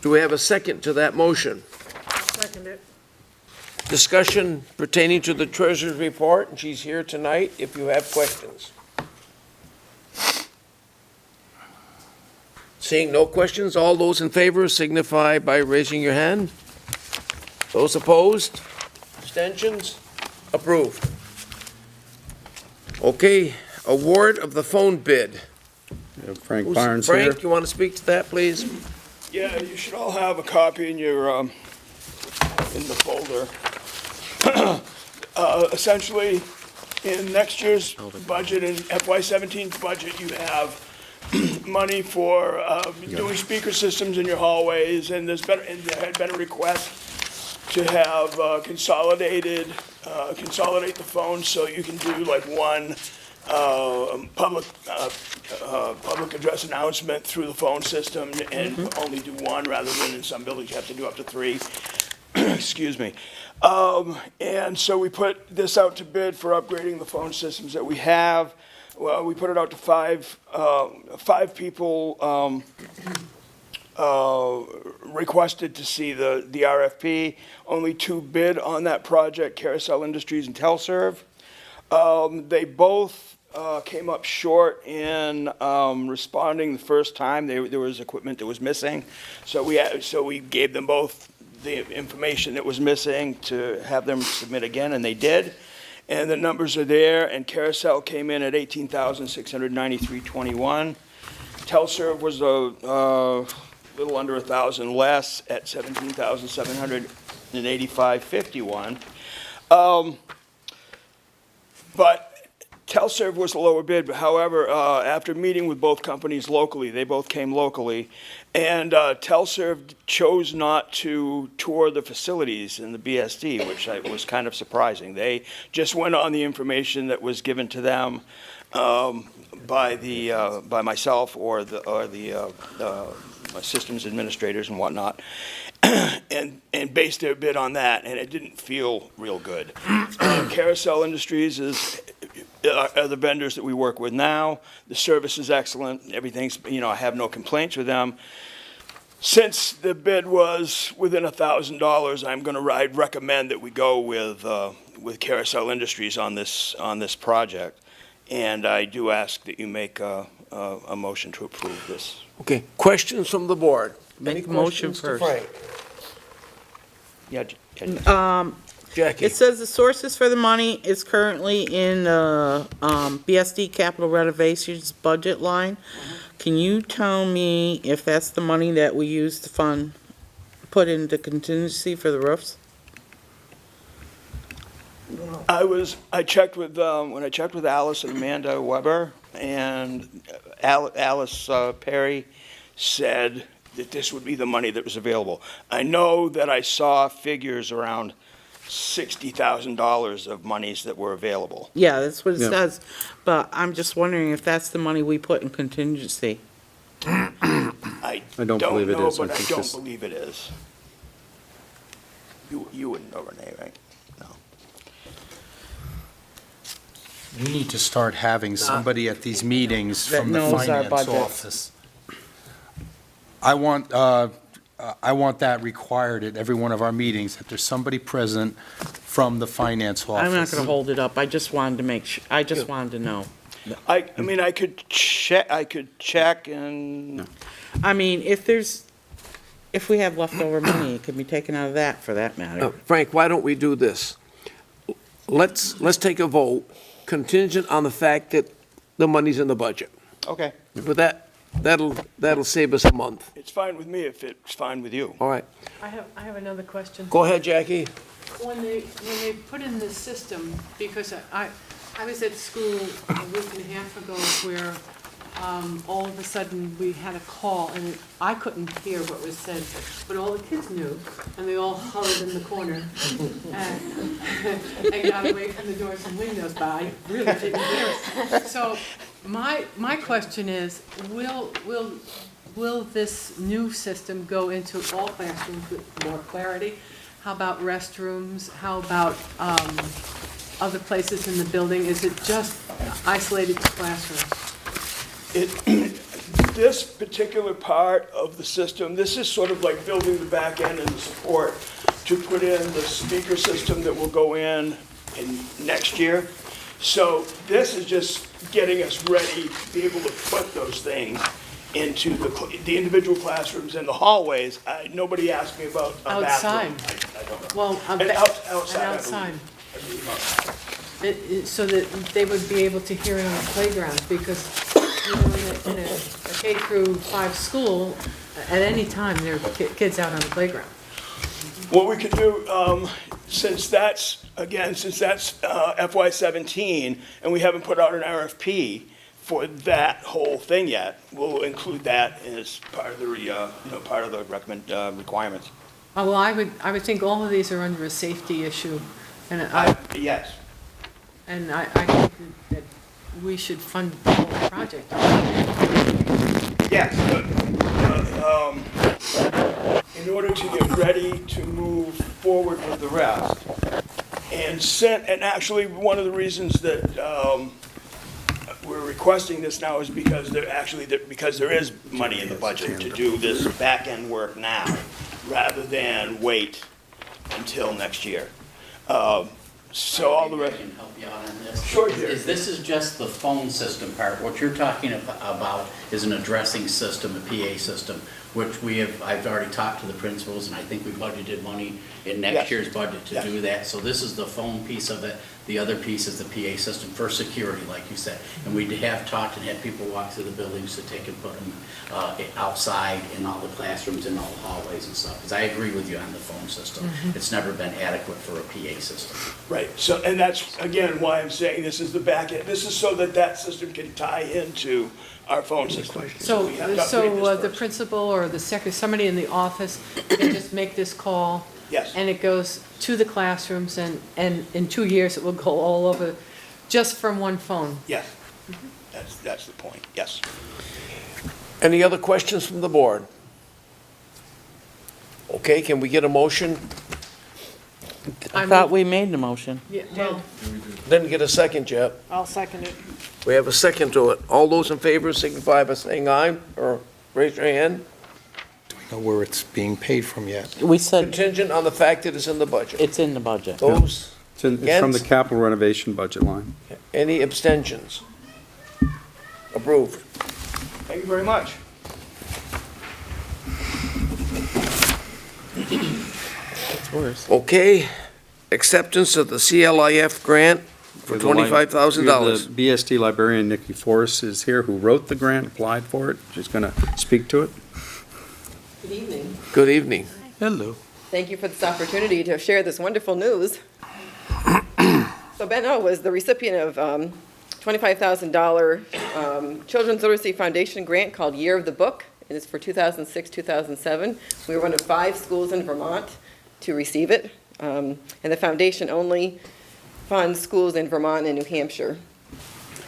Do we have a second to that motion? Second it. Discussion pertaining to the Treasurer's Report, and she's here tonight if you have questions. Seeing no questions, all those in favor signify by raising your hand. Those opposed? Abstentions? Approved. Okay, award of the phone bid. We have Frank Who's- Barnes here. Frank, you want to speak to that, please? Yeah, you should all have a copy in your, in the folder. Essentially, in next year's budget, in FY 17's budget, you have money for doing speaker systems in your hallways, and there had been a request to have consolidate the phones so you can do like one public address announcement through the phone system and only do one rather than in some buildings you have to do up to 3. Excuse me. And so we put this out to bid for upgrading the phone systems that we have. Well, we put it out to five people requested to see the RFP. Only 2 bid on that project, Carousel Industries and Telserve. They both came up short in responding the first time. There was equipment that was missing, so we gave them both the information that was missing to have them submit again, and they did. And the numbers are there, and Carousel came in at $18,693.21. Telserv was a little under 1,000 less at $17,785.51. But Telserv was the lower bid, but however, after meeting with both companies locally, they both came locally, and Telserv chose not to tour the facilities in the BSD, which was kind of surprising. They just went on the information that was given to them by myself or the systems administrators and whatnot, and based their bid on that, and it didn't feel real good. Carousel Industries are the vendors that we work with now. The service is excellent. Everything's, I have no complaints with them. Since the bid was within $1,000, I'm going to recommend that we go with Carousel Industries on this project. And I do ask that you make a motion to approve this. Okay, questions from the board? Make a motion Questions to first. Frank? Yeah, Jackie? It says the sources for the money is currently in the BSD capital renovations budget line. Can you tell me if that's the money that we use to put into contingency for the roofs? I checked with, when I checked with Alice and Amanda Weber, and Alice Perry said that this would be the money that was available. I know that I saw figures around $60,000 of monies that were available. Yeah, that's what it Yeah. says, but I'm just wondering if that's the money we put in contingency. I don't believe it know, is. I but I think don't this- believe it is. You wouldn't know, Renee, right? No. We need to start having somebody at these meetings That from the knows our finance budget. office. I want that required at every one of our meetings, that there's somebody present from the finance office. I'm not gonna hold it up, I just wanted to make sure, I just wanted to know. I mean, I could check and, I mean, if we have leftover money, it could be taken out of that, for that matter. Frank, why don't we do this? Let's take a vote contingent on the fact that the money's in the budget. okay, But that'll save us a month. it's fine with me if it's fine with you. All right. I have another question. Go ahead, Jackie. When they put in this system, because I was at school a week and a half ago where all of a sudden we had a call and I couldn't hear what was said, but all the kids knew and they all huddled in the corner and got away from the doors and windows, but I really didn't hear it. So my question is, will this new system go into all classrooms with more clarity? How about restrooms? How about other places in the building? Is it just isolated to classrooms? This particular part of the system, this is sort of like building the back end and the support to put in the speaker system that will go in next year. So this is just getting us ready to be able to put those things into the individual classrooms and the hallways. Nobody asked me about a bathroom. Outside. I don't know. Well, And outside, I outside. believe not. So that they would be able to hear it on the playground, because, in a K through 5 school, at any time, there are kids out on the playground. What we could do, since that's FY17, and we haven't put out an RFP for that whole thing yet, we'll include that as part of the, part of the requirements. Oh, well, I would think all of these are under a safety issue, and Yes. and I think that we should fund the whole project. Yes, in order to get ready to move forward with the rest. And actually, one of the reasons that we're requesting this now is because because there is money in the budget to do this back-end work now, rather than wait until next year. So all the rest. I can help you out on this. Sure, dear. This is just the phone system part. What you're talking about is an addressing system, a PA system. which I've already talked to the principals, and I think we budgeted money in Yes. next year's budget to Yes. do that. So this is the phone piece of it. The other piece is the PA system for security, like you said. And we have talked and had people walk through the buildings to take and put them outside in all the classrooms and all the hallways and stuff. Because I agree with you on the phone system. It's never been adequate for a PA system. Right, so, and that's, again, why I'm saying this is the back end. This is so that that system can tie into our phone system. So, we have to upgrade this the first. principal or the secretary, somebody in the office can just make this call? Yes. And it goes to the classrooms, and in 2 years, it will go all over, just from one phone? Yes, that's the point, yes. Any other questions from the board? Okay, can we get a motion? I thought we made the motion. Yeah, well, Didn't get a second yet. I'll second it. We have a second to it. All those in favor signify by saying aye, or raise your hand. Know where it's being paid from yet. We said Contingent on the fact that it's in the budget. it's in the budget. Those, It's from the Against? capital renovation budget line. any abstentions? Approved. Thank you very much. It's worse. Okay, acceptance of the CLIF grant for $25,000. The BSD librarian, Nikki Forrest, is here, who wrote the grant, applied for it. She's going to speak to it. Good evening. Good evening. Hello. Thank you for this opportunity to share this wonderful news. So Ben O was the recipient of $25,000 Children's Literacy Foundation grant called Year of the Book. It is for 2006-2007. We were one of 5 schools in Vermont to receive it. And the foundation only funds schools in Vermont and New Hampshire.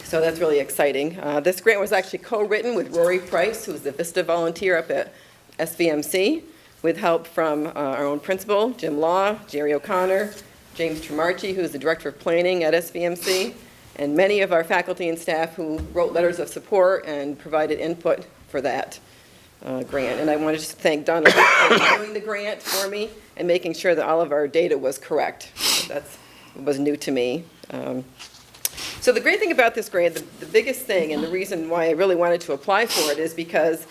So that's really exciting. This grant was actually co-written with Rory Price, who's the VISTA volunteer up at SVMC, with help from our own principal, Jim Law, Jerry O'Connor, James Tremarchi, who's the director of planning at SVMC, and many of our faculty and staff who wrote letters of support and provided input for that grant. And I wanted to thank Donna for doing the grant for me and making sure that all of our data was correct. That was new to me. So the great thing about this grant, the biggest thing, and the reason why I really wanted to apply for it is because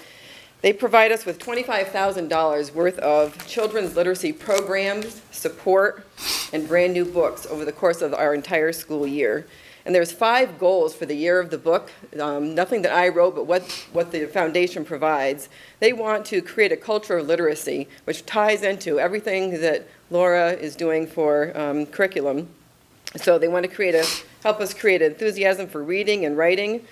they provide us with $25,000 worth of children's literacy programs, support, and brand-new books over the course of our entire school year. And there's 5 goals for the Year of the Book, nothing that I wrote, but what the foundation provides. They want to create a culture of literacy, which ties into everything that Laura is doing for curriculum. So they want to help us create enthusiasm for reading and writing,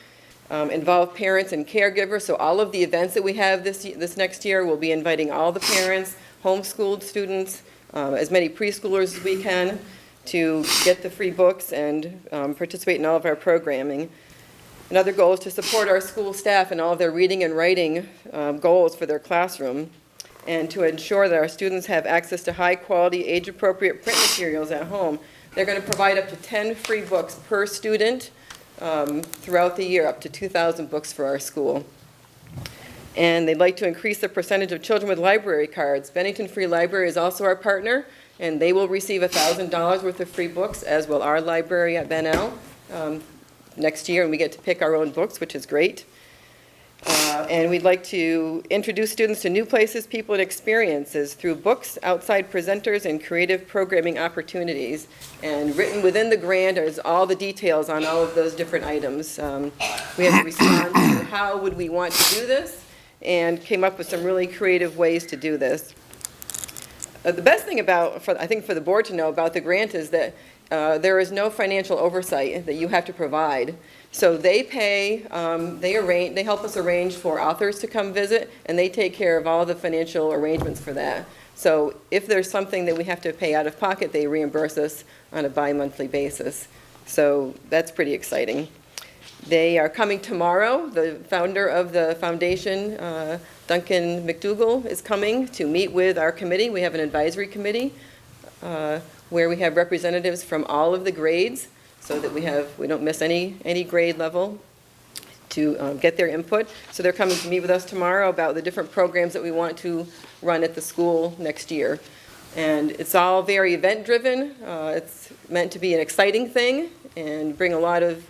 involve parents and caregivers. So all of the events that we have this next year, we'll be inviting all the parents, homeschooled students, as many preschoolers as we can, to get the free books and participate in all of our programming. Another goal is to support our school staff in all of their reading and writing goals for their classroom, and to ensure that our students have access to high-quality, age-appropriate print materials at home. They're going to provide up to 10 free books per student throughout the year, up to 2,000 books for our school. And they'd like to increase the percentage of children with library cards. Bennington Free Library is also our partner, and they will receive $1,000 worth of free books, as will our library at Bennell next year, and we get to pick our own books, which is great. And we'd like to introduce students to new places, people, and experiences through books, outside presenters, and creative programming opportunities. And written within the grant is all the details on all of those different items. We have to respond to how would we want to do this, and came up with some really creative ways to do this. The best thing I think for the board to know about the grant is that there is no financial oversight that you have to provide. So they pay, they help us arrange for authors to come visit, and they take care of all the financial arrangements for that. So if there's something that we have to pay out of pocket, they reimburse us on a bi-monthly basis. So that's pretty exciting. They are coming tomorrow. The founder of the foundation, Duncan McDougall, is coming to meet with our committee. We have an advisory committee where we have representatives from all of the grades, so that we don't miss any grade level, to get their input. So they're coming to meet with us tomorrow about the different programs that we want to run at the school next year. And it's all very event-driven. It's meant to be an exciting thing and bring a lot of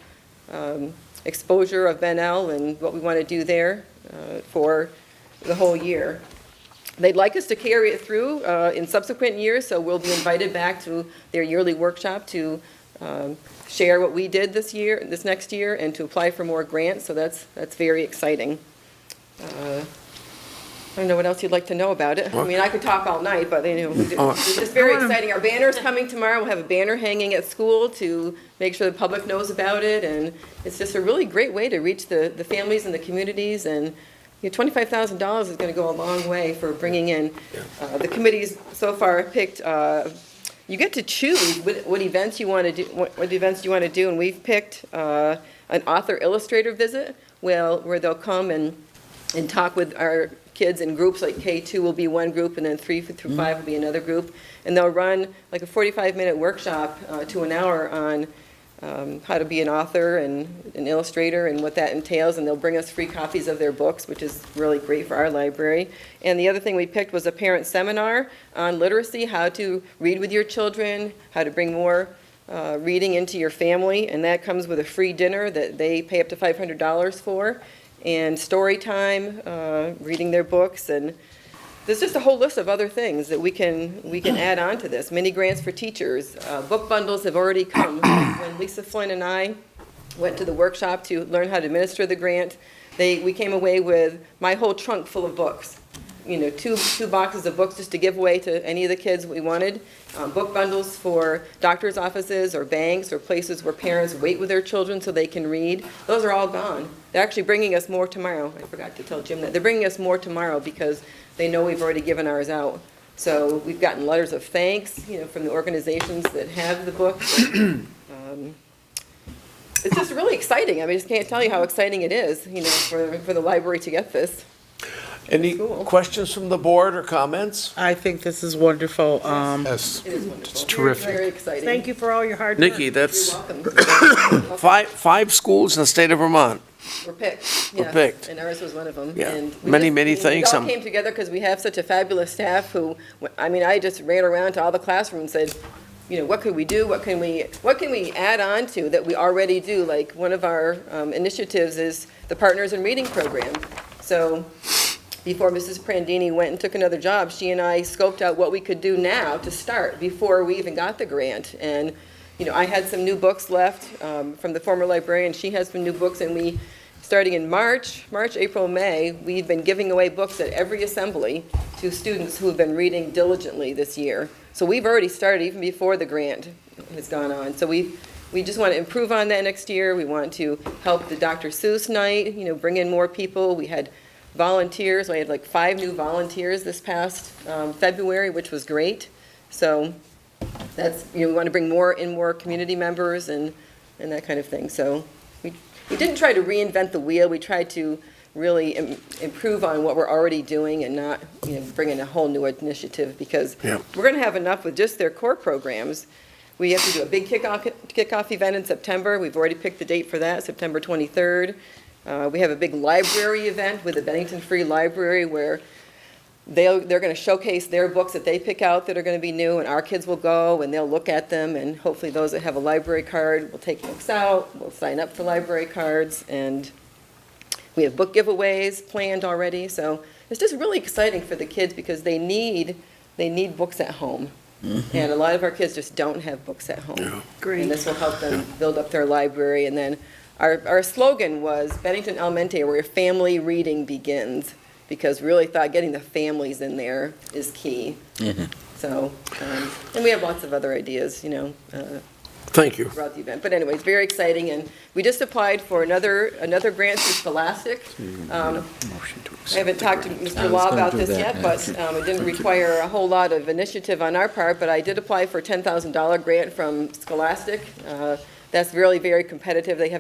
exposure of Bennell and what we want to do there for the whole year. They'd like us to carry it through in subsequent years, so we'll be invited back to their yearly workshop to share what we did this next year, and to apply for more grants, so that's very exciting. I don't know what else you'd like to know about it. I mean, I could talk all night, but, it's just very exciting. Our banner's coming tomorrow. We'll have a banner hanging at school to make sure the public knows about it, and it's just a really great way to reach the families and the communities, and $25,000 is going to go a long way for bringing in. The committees so far picked, you get to choose what events you want to do, what events you want to do, and we've picked an author illustrator visit, where they'll come and talk with our kids in groups, like K2 will be one group, and then 3 through 5 will be another group. And they'll run like a 45-minute workshop to an hour on how to be an author and an illustrator and what that entails, and they'll bring us free copies of their books, which is really great for our library. And the other thing we picked was a parent seminar on literacy, how to read with your children, how to bring more reading into your family, and that comes with a free dinner that they pay up to $500 for, and story time, reading their books, and there's just a whole list of other things that we can add on to this. Mini grants for teachers. Book bundles have already come. When Lisa Flynn and I went to the workshop to learn how to administer the grant, we came away with my whole trunk full of books. Two boxes of books just to give away to any of the kids we wanted. Book bundles for doctor's offices or banks or places where parents wait with their children so they can read. Those are all gone. They're actually bringing us more tomorrow. I forgot to tell Jim that. They're bringing us more tomorrow because they know we've already given ours out. So we've gotten letters of thanks, from the organizations that have the books. It's just really exciting. I just can't tell you how exciting it is, for the library to get this. Any questions from the board or comments? I think this is wonderful. Yes, It is wonderful. it's terrific. Very exciting. Thank you for all your hard work. Nikki, that's You're welcome. five schools in the state of Vermont. We're picked. We're yes, picked. And ours was one of them. Yeah. And we Many thanks. We all came together because we have such a fabulous staff who, I just ran around to all the classrooms and said, what could we do? What can we add on to that we already do? Like one of our initiatives is the Partners in Reading program. So before Mrs. Prandini went and took another job, she and I scoped out what we could do now to start before we even got the grant. And, I had some new books left from the former librarian. She has some new books, and starting in March, April, May, we've been giving away books at every assembly to students who have been reading diligently this year. So we've already started even before the grant has gone on. So we just want to improve on that next year. We want to help the Dr. Seuss night, bring in more people. We had volunteers. We had like 5 new volunteers this past February, which was great. So that's, we want to bring more community members and that kind of thing. So we didn't try to reinvent the wheel. We tried to really improve on what we're already doing and not, bring in a whole new initiative, because we're going to have enough with just their core programs. We have to do a big kickoff event in September. We've already picked the date for that, September 23rd. We have a big library event with the Bennington Free Library where they're going to showcase their books that they pick out that are going to be new, and our kids will go and they'll look at them, and hopefully those that have a library card will take books out, will sign up for library cards, and we have book giveaways planned already. So it's just really exciting for the kids because they need books at home. Mm-hmm. And a lot of our kids just don't have books at home. Yeah. Great. And this will help them build up their library. And then our slogan was Bennington Elementary, where family reading begins, because we really thought getting the families in there is key. Mm-hmm. So, and we have lots of other ideas, Thank you. throughout the event. But anyways, very exciting, and we just applied for another grant through Scholastic. I haven't talked to Mr. Law about this yet, but it didn't require a whole lot of initiative on our part, but I did apply for a $10,000 grant from Scholastic. That's really very competitive. They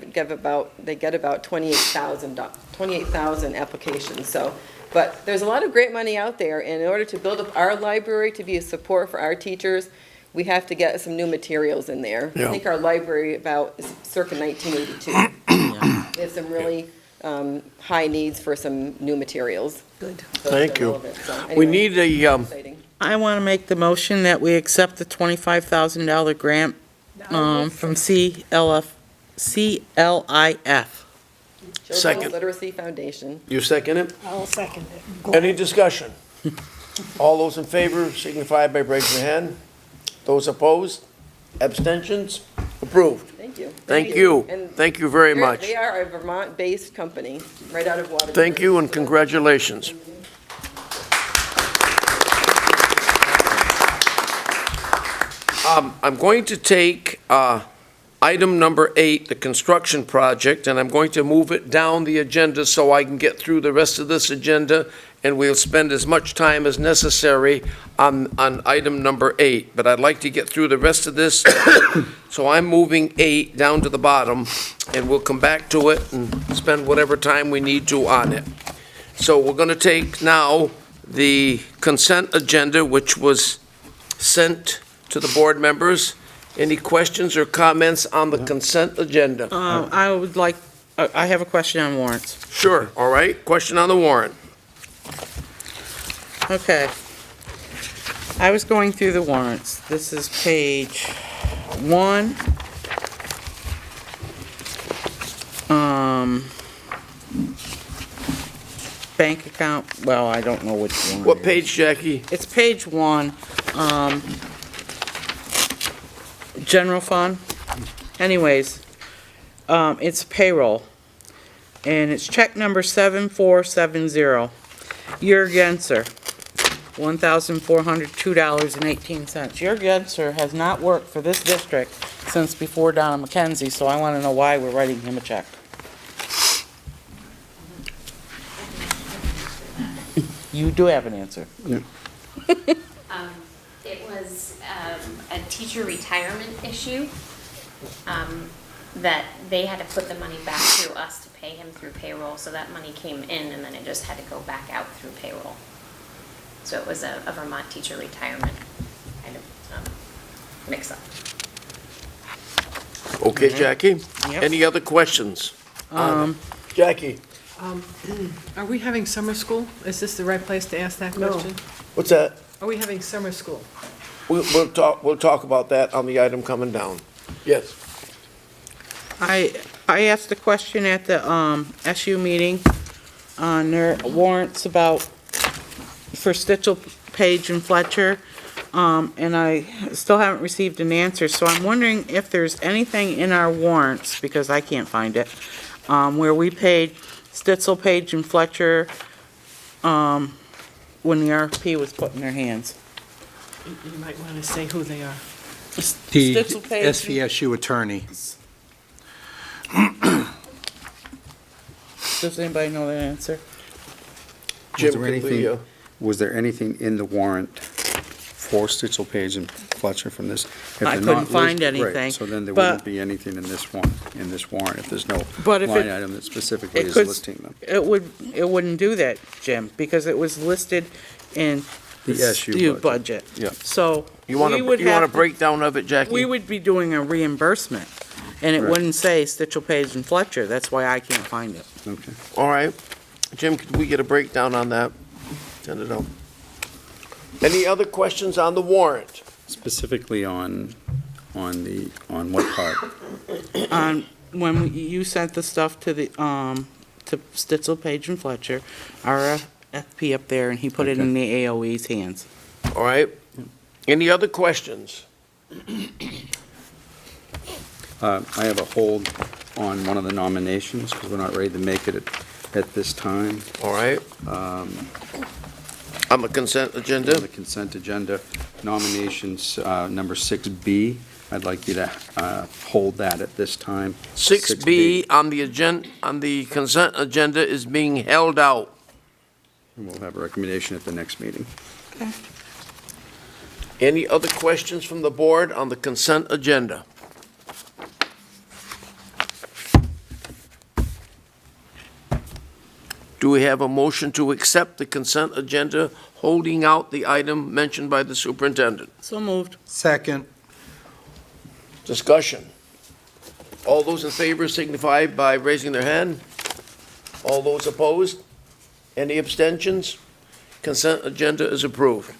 get about 28,000 applications. So, but there's a lot of great money out there, and in order to build up our library to be a support for our teachers, we have to get some new materials in there. Yeah. I think our library is circa 1982. We have some really high needs for some new materials. Good. So Thank you. relevant. So We anyway, need a, exciting. I want to make the motion that we accept the $25,000 grant from CLIF. Second. Literacy Foundation. You second it? I'll second it. Any discussion? All those in favor signify by raising your hand. Those opposed? Abstentions? Approved. Thank you. Thank you. And Thank you very much. They are a Vermont-based company, right out of Waterbury. Thank you and congratulations. I'm going to take item number 8, the construction project, and I'm going to move it down the agenda so I can get through the rest of this agenda, and we'll spend as much time as necessary on item number 8. But I'd like to get through the rest of this, so I'm moving 8 down to the bottom, and we'll come back to it and spend whatever time we need to on it. So we're going to take now the consent agenda, which was sent to the board members. Any questions or comments on the consent agenda? I would like, I have a question on warrants. Sure, all right. Question on the warrant. Okay. I was going through the warrants. This is page 1. Bank account, well, I don't know which one. What page, Jackie? It's page 1, general fund. Anyways, it's payroll, and it's check number 7470. Jurgenser, $1,402.18. Jurgenser has not worked for this district since before Donna McKenzie, so I want to know why we're writing him a check. You do have an answer. It was a teacher retirement issue, that they had to put the money back through us to pay him through payroll, so that money came in and then it just had to go back out through payroll. So it was a Vermont teacher retirement kind of mix-up. Okay, Jackie? Yep. Any other questions? Jackie? Are we having summer school? Is this the right place to ask that question? What's that? Are we having summer school? We'll talk about that on the item coming down. Yes. I asked a question at the SU meeting on their warrants about, for Stitchell, Page, and Fletcher, and I still haven't received an answer, so I'm wondering if there's anything in our warrants, because I can't find it, where we paid Stitzel, Page, and Fletcher when the RFP was put in their hands. You might want to say who they are. The Stitzel, Page, and- SVSU attorney. Does anybody know the answer? Jim, Was there can we, anything, was there anything in the warrant for Stitzel, Page, and Fletcher from this? If I they're couldn't not find listed- right, anything, so then there but- wouldn't be anything in this one, in this warrant, if there's no But if line it- item that specifically It is could, listing them. it wouldn't do that, Jim, because it was listed in The SU budget. budget. Yeah. So, you want we would a have, breakdown of it, Jackie? we would be doing a reimbursement, and it Right. wouldn't say Stitchell, Page, and Fletcher. That's why I can't find it. Okay. All right. Jim, could we get a breakdown on that? Send it out. Any other questions on the warrant? Specifically on what part? When you sent the stuff to the, to Stitchell, Page, and Fletcher, our FP up there, and he put it in the AOE's hands. All right. Any other questions? I have a hold on one of the nominations, because we're not ready to make it at this time. All right. On the consent On agenda? the consent agenda, nominations, number 6B, I'd like you to hold that at this time. 6B on the consent agenda is being held out. And we'll have a recommendation at the next meeting. Any other questions from the board on the consent agenda? Do we have a motion to accept the consent agenda, holding out the item mentioned by the superintendent? So moved. Second. Discussion. All those in favor signify by raising their hand. All those opposed? Any abstentions? Consent agenda is approved.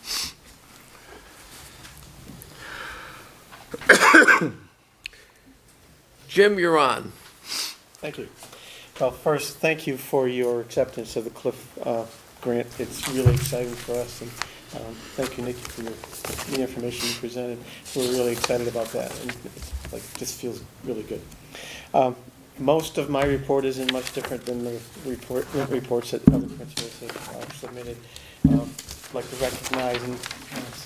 Jim, you're on. Thank you. Well, first, thank you for your acceptance of the Cliff grant. It's really exciting for us, and thank you, Nikki, for the information you presented. We're really excited about that, and it's like, just feels really good. Most of my report isn't much different than the reports that other principals have submitted. I'd like to recognize and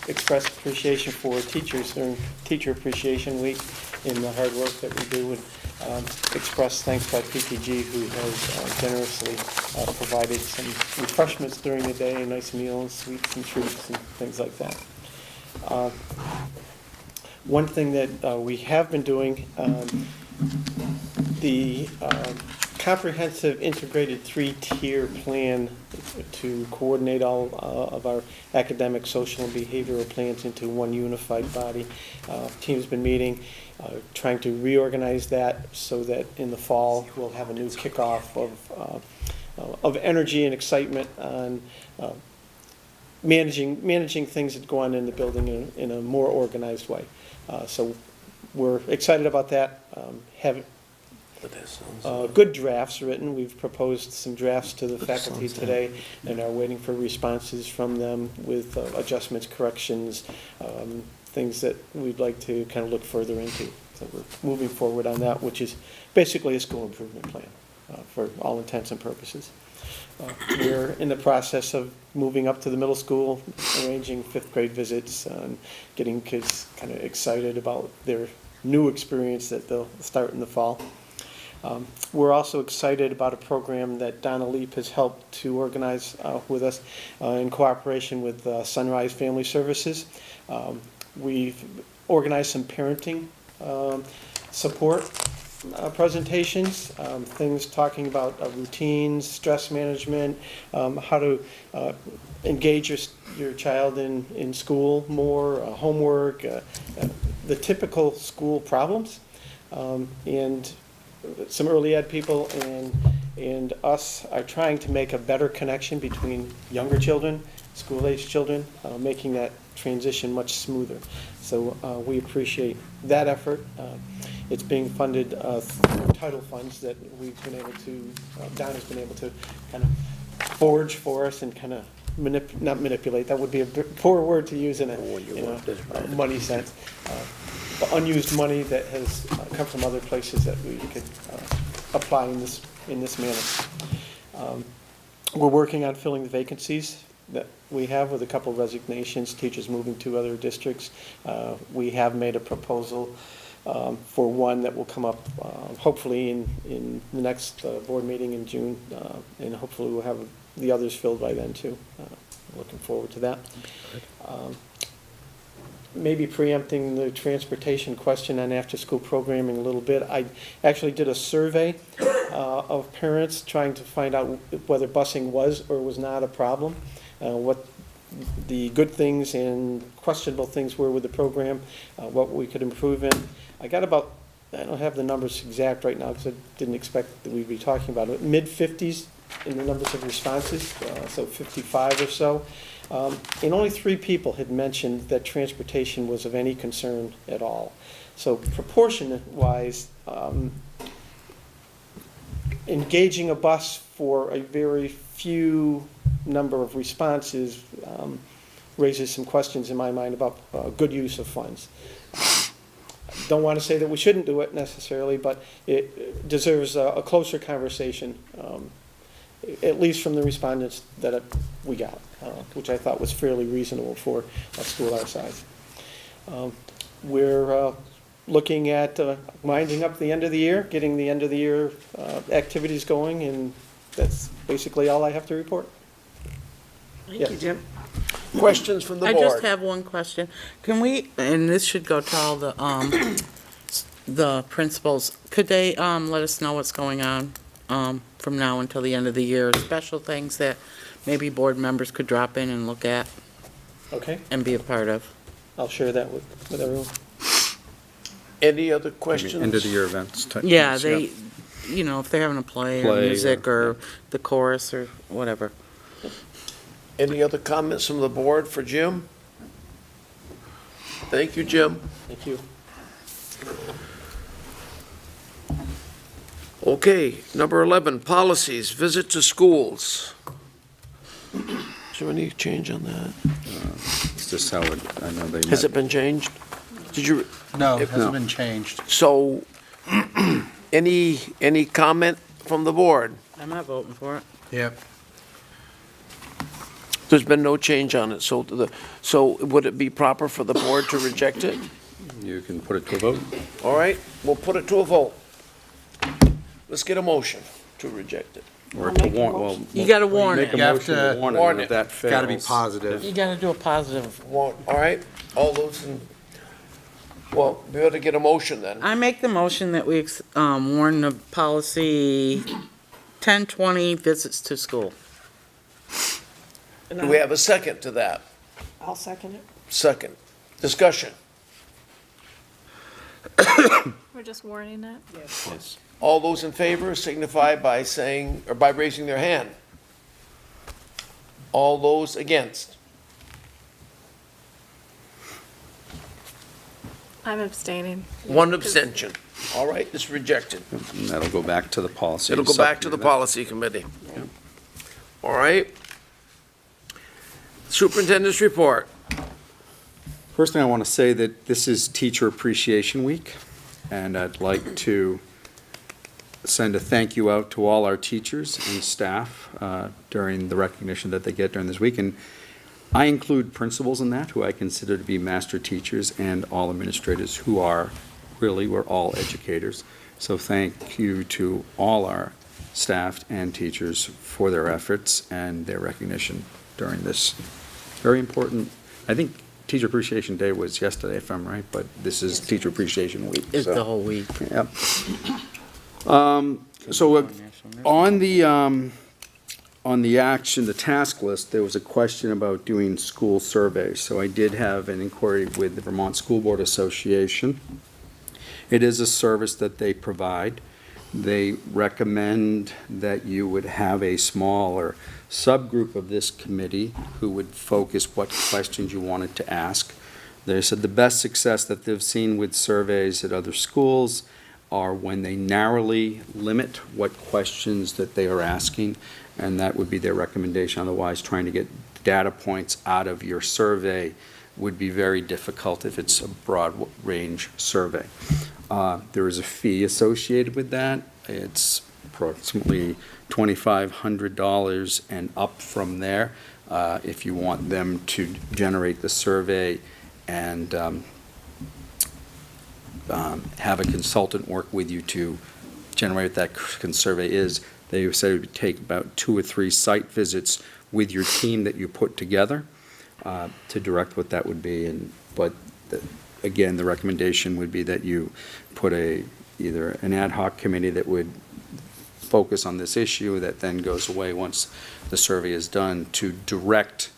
express appreciation for teachers during Teacher Appreciation Week in the hard work that we do, and express thanks by PPG, who has generously provided some refreshments during the day, nice meals, sweets and treats and things like that. One thing that we have been doing, the comprehensive integrated three-tier plan to coordinate all of our academic, social, and behavioral plans into one unified body. Team's been meeting, trying to reorganize that so that in the fall we'll have a new kickoff of energy and excitement on managing things that go on in the building in a more organized way. So we're excited about that. Have good drafts written. We've proposed some drafts to the faculty today and are waiting for responses from them with adjustments, corrections, things that we'd like to kind of look further into. So we're moving forward on that, which is basically a school improvement plan for all intents and purposes. We're in the process of moving up to the middle school, arranging fifth grade visits, and getting kids kind of excited about their new experience that they'll start in the fall. We're also excited about a program that Donna Leap has helped to organize with us in cooperation with Sunrise Family Services. We've organized some parenting support presentations, things talking about routines, stress management, how to engage your child in school more, homework, the typical school problems, and some early ed people and us are trying to make a better connection between younger children, school-age children, making that transition much smoother. So we appreciate that effort. It's being funded through title funds that we've been able to, Donna's been able to kind of forge for us and kind of not manipulate, that would be a poor word to use in a money sense. Unused money that has come from other places that we could apply in this manner. We're working on filling the vacancies that we have with a couple resignations, teachers moving to other districts. We have made a proposal for one that will come up hopefully in the next board meeting in June, and hopefully we'll have the others filled by then too. Looking forward to that. Maybe preempting the transportation question on after-school programming a little bit. I actually did a survey of parents trying to find out whether busing was or was not a problem, what the good things and questionable things were with the program, what we could improve in. I got about, I don't have the numbers exact right now because I didn't expect that we'd be talking about it, mid-50s in the numbers of responses, so 55 or so. And only 3 people had mentioned that transportation was of any concern at all. So proportionate-wise, engaging a bus for a very few number of responses raises some questions in my mind about good use of funds. Don't want to say that we shouldn't do it necessarily, but it deserves a closer conversation, at least from the respondents that we got, which I thought was fairly reasonable for a school our size. We're looking at winding up the end of the year, getting the end of the year activities going, and that's basically all I have to report. Thank you, Jim. Questions from the board? I just have one question. Can we, and this should go to all the principals, could they let us know what's going on from now until the end of the year? Special things that maybe board members could drop in and look at? Okay. And be a part of? I'll share that with everyone. Any other questions? End of the year events. Yeah, they, you know, if they're having a play or music or the chorus or whatever. Any other comments from the board for Jim? Thank you, Jim. Thank you. Okay, number 11, policies, visit to schools. Is there any change on that? It's just how it, I know they Has met. it been changed? Did you, No, it If- hasn't been changed. so, any comment from the board? I'm not voting for it. Yep. There's been no change on it, so would it be proper for the board to reject it? You can put it to a vote. All right, we'll put it to a vote. Let's get a motion to reject it. Or to warn, well. You gotta warn Make it. a You have motion to to warn it, warn and it. if that fails. Gotta be positive. You gotta do a positive. All right, all those in, well, we ought to get a motion then. I make the motion that we warn the policy 1020 visits to school. Do we have a second to that? I'll second it. Second. Discussion. We're just warning it. Yes. All those in favor signify by saying, or by raising their hand. All those against? I'm abstaining. One abstention. All right, it's rejected. And that'll go back to the policy. It'll go back to the subcommittee. policy committee. All right. Superintendent's report. First thing I want to say that this is Teacher Appreciation Week, and I'd like to send a thank you out to all our teachers and staff during the recognition that they get during this week. And I include principals in that, who I consider to be master teachers, and all administrators who are, really, we're all educators. So thank you to all our staff and teachers for their efforts and their recognition during this very important, I think Teacher Appreciation Day was yesterday, if I'm right, but this is Teacher Appreciation Week. It's so- the whole week. Yep. So on the action, the task list, there was a question about doing school surveys. So I did have an inquiry with the Vermont School Board Association. It is a service that they provide. They recommend that you would have a smaller subgroup of this committee who would focus what questions you wanted to ask. They said the best success that they've seen with surveys at other schools are when they narrowly limit what questions that they are asking, and that would be their recommendation. Otherwise, trying to get data points out of your survey would be very difficult if it's a broad range survey. There is a fee associated with that. It's approximately $2,500 and up from there if you want them to generate the survey and have a consultant work with you to generate what that survey is. They said it would take about 2 or 3 site visits with your team that you put together to direct what that would be. Again, the recommendation would be that you put either an ad hoc committee that would focus on this issue that then goes away once the survey is done to direct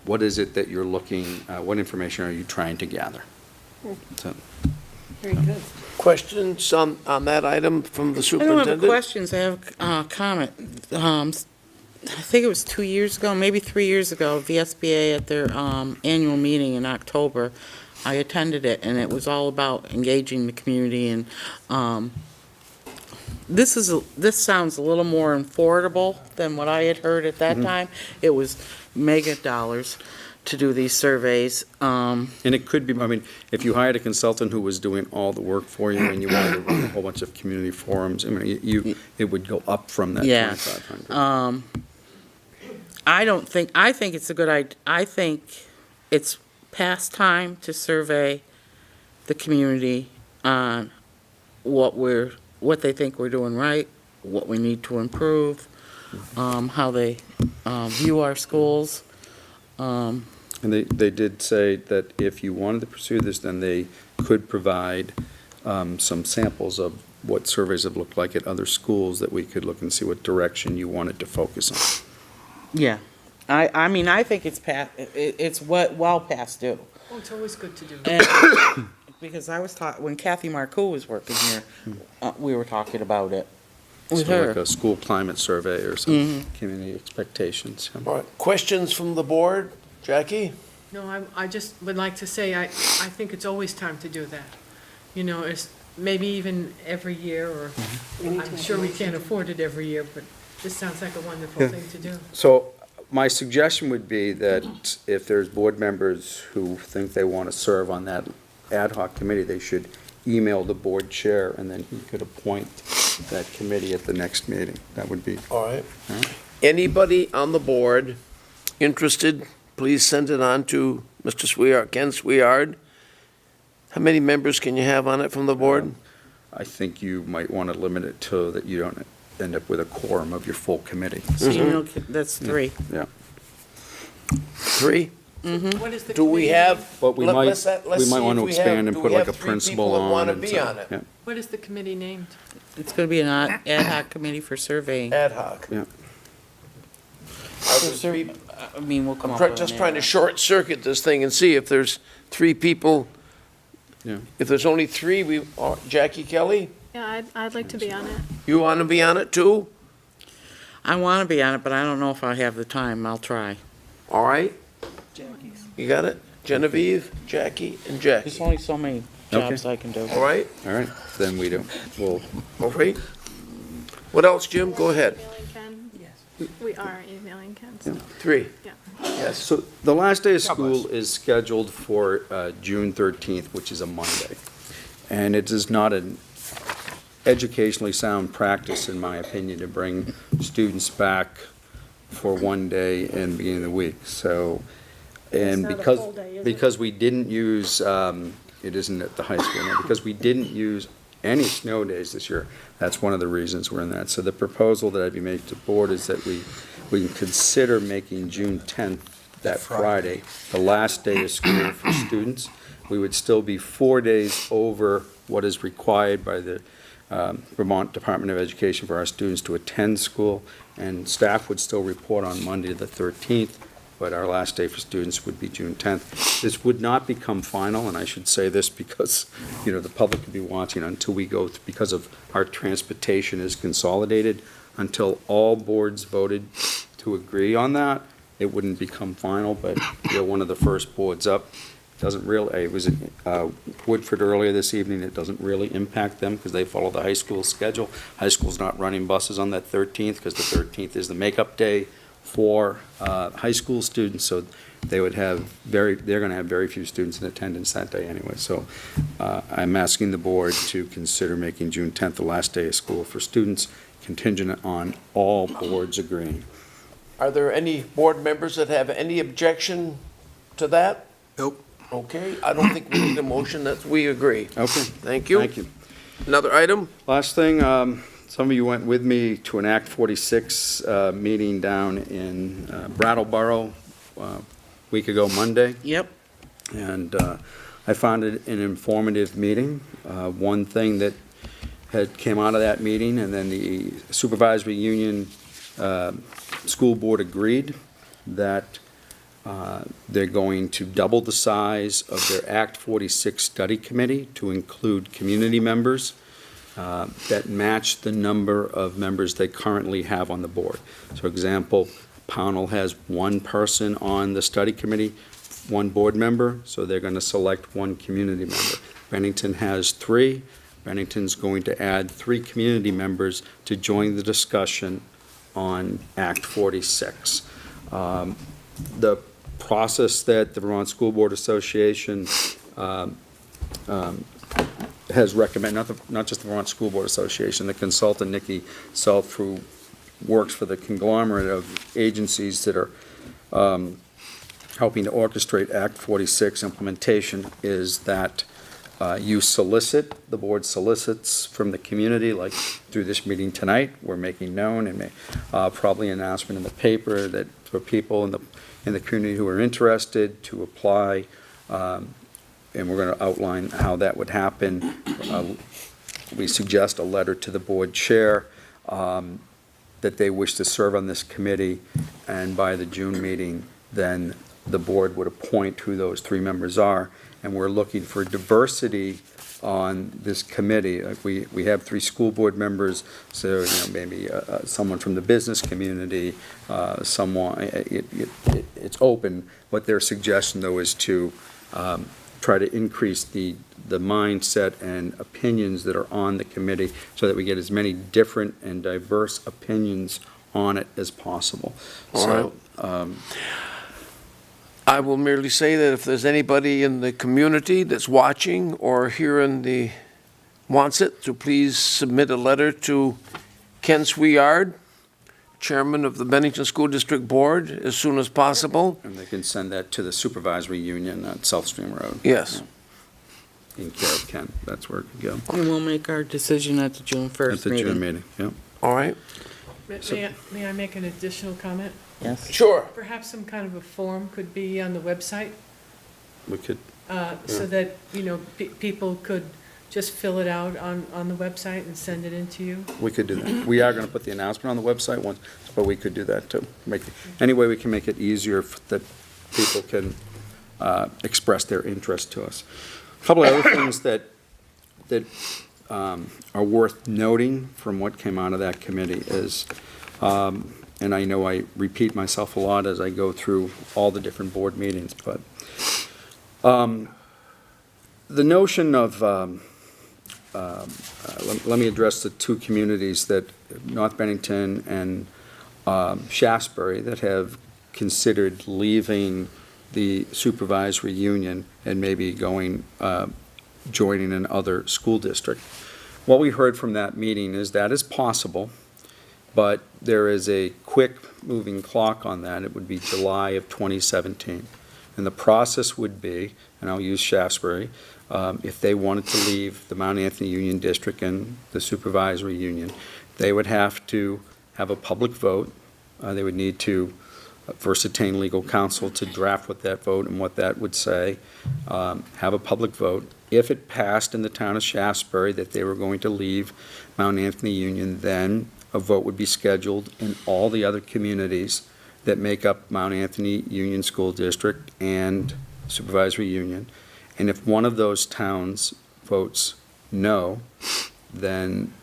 what is it that you're looking, what information are you trying to gather? So, Very good. Questions on that item from the I don't superintendent? have questions, I have a comment. I think it was 2 years ago, maybe 3 years ago, VSBA at their annual meeting in October, I attended it, and it was all about engaging the community, and this sounds a little more affordable than what I had heard at that time. It was mega dollars to do these surveys. And it could be, I mean, if you hired a consultant who was doing all the work for you and you wanted to run a whole bunch of community forums, I mean, it would go up from that Yeah. $2,500. I think it's a good idea. I think it's past time to survey the community on what they think we're doing right, what we need to improve, how they view our schools. And they did say that if you wanted to pursue this, then they could provide some samples of what surveys have looked like at other schools that we could look and see what direction you wanted to focus on. Yeah, I mean, I think it's well past due. Oh, it's always good to do. And- Because I was when Kathy Marcoux was working here, we were talking about it with So her. like a school climate survey or some community expectations. All right, questions from the board? Jackie? No, I just would like to say, I think it's always time to do that. You know, maybe even every year, or I'm sure we can't afford it every year, but this sounds like a wonderful Yeah. thing to do. So my suggestion would be that if there's board members who think they want to serve on that ad hoc committee, they should email the board chair, and then he could appoint that committee at the next meeting. That would be, All right. all right? Anybody on the board interested, please send it on to Mr. Swihart, Ken Swihart. How many members can you have on it from the board? I think you might want to limit it to that you don't end up with a quorum of your full committee. Email, that's 3. Yeah. 3? What is the Do we committee have? name? But we let- might, let's we see might want if to we expand have- and do put we like a have 3 principal people that on. wanna and be so- on it? yeah, What is the committee named? It's going to be an ad hoc committee for surveying. Ad hoc. Yeah. Are there 3 I mean, we'll come I'm up try- with just an trying to ad hoc. short circuit this thing and see if there's 3 people. Yeah. If there's only 3, Jackie Kelly, Yeah, I'd like to be on it. you want to be on it too? I want to be on it, but I don't know if I have the time. I'll try. All right? You got it? Genevieve, Jackie, and There's Jackie. only so many jobs I can do. All right? All right, then we do. We'll, All right? What else, Jim? Go ahead. Emailing Ken? Yes. We are emailing Ken, so. 3. Yeah. Yes. so the last day of school is scheduled for June 13th, which is a Monday. And it is not an educationally sound practice, in my opinion, to bring students back for one day in the beginning of the week. So, and not a because, full day, is it? because we didn't use, it isn't at the high school now, because we didn't use any snow days this year, that's one of the reasons we're in that. So the proposal that I'd be making to the board is that we can consider making June 10th, that Friday, the last day of school for students. We would still be 4 days over what is required by the Vermont Department of Education for our students to attend school, and staff would still report on Monday the 13th, but our last day for students would be June 10th. This would not become final, and I should say this because, the public could be watching until we go, because of our transportation is consolidated, until all boards voted to agree on that, it wouldn't become final, but you're one of the first boards up. Doesn't really, it was in Woodford earlier this evening, it doesn't really impact them because they follow the high school schedule. High school's not running buses on that 13th because the 13th is the makeup day for high school students, so they would have they're going to have very few students in attendance that day anyway. So I'm asking the board to consider making June 10th the last day of school for students, contingent on all boards agreeing. Are there any board members that have any objection to that? Nope. Okay, I don't think we need a motion, we agree. Okay. Thank you. Thank you. Another item? Last thing, some of you went with me to an Act 46 meeting down in Brattleboro a week ago Monday, Yep. and I found it an informative meeting. One thing that had came out of that meeting, and then the supervisory union school board agreed that they're going to double the size of their Act 46 study committee to include community members that match the number of members they currently have on the board. So, for example, Pownell has 1 person on the study committee, 1 board member, so they're going to select 1 community member. Bennington has 3. Bennington's going to add 3 community members to join the discussion on Act 46. The process that the Vermont School Board Association has recommended, not just the Vermont School Board Association, the consultant, Nikki Self, who works for the conglomerate of agencies that are helping to orchestrate Act 46 implementation, is that you solicit, the board solicits from the community, like through this meeting tonight, we're making known, and probably an announcement in the paper that for people in the community who are interested to apply, and we're going to outline how that would happen. We suggest a letter to the board chair that they wish to serve on this committee, and by the June meeting, then the board would appoint who those 3 members are, and we're looking for diversity on this committee. We have 3 school board members, so maybe someone from the business community, someone. It's open. What their suggestion, though, is to try to increase the mindset and opinions that are on the committee so that we get as many different and diverse opinions on it as possible. All right. So, I will merely say that if there's anybody in the community that's watching or here in the, wants it, to please submit a letter to Ken Swihart, Chairman of the Bennington School District Board, as soon as possible. and they can send that to the supervisory union at South Stream Road. Yes. In care of Ken, that's where it could go. And we'll make our decision at the June At 1st the June meeting. meeting, yeah. All right? May I make an additional comment? Yes. Sure. Perhaps some kind of a form could be on the website, We could, so that, people could just fill it out on the website and send it in to you. we could do that. We are gonna put the announcement on the website once, but we could do that too. Any way we can make it easier that people can express their interest to us. A couple of other things that are worth noting from what came out of that committee is, and I know I repeat myself a lot as I go through all the different board meetings, but the notion of, let me address the two communities that, North Bennington and Shaftesbury, that have considered leaving the supervisory union and maybe going, joining another school district. What we heard from that meeting is that is possible, but there is a quick moving clock on that. It would be July of 2017. And the process would be, and I'll use Shaftesbury, if they wanted to leave the Mount Anthony Union District and the supervisory union, they would have to have a public vote. They would need to first attain legal counsel to draft what that vote and what that would say, have a public vote. If it passed in the town of Shaftesbury that they were going to leave Mount Anthony Union, then a vote would be scheduled in all the other communities that make up Mount Anthony Union School District and Supervisory Union. And if one of those towns votes no, then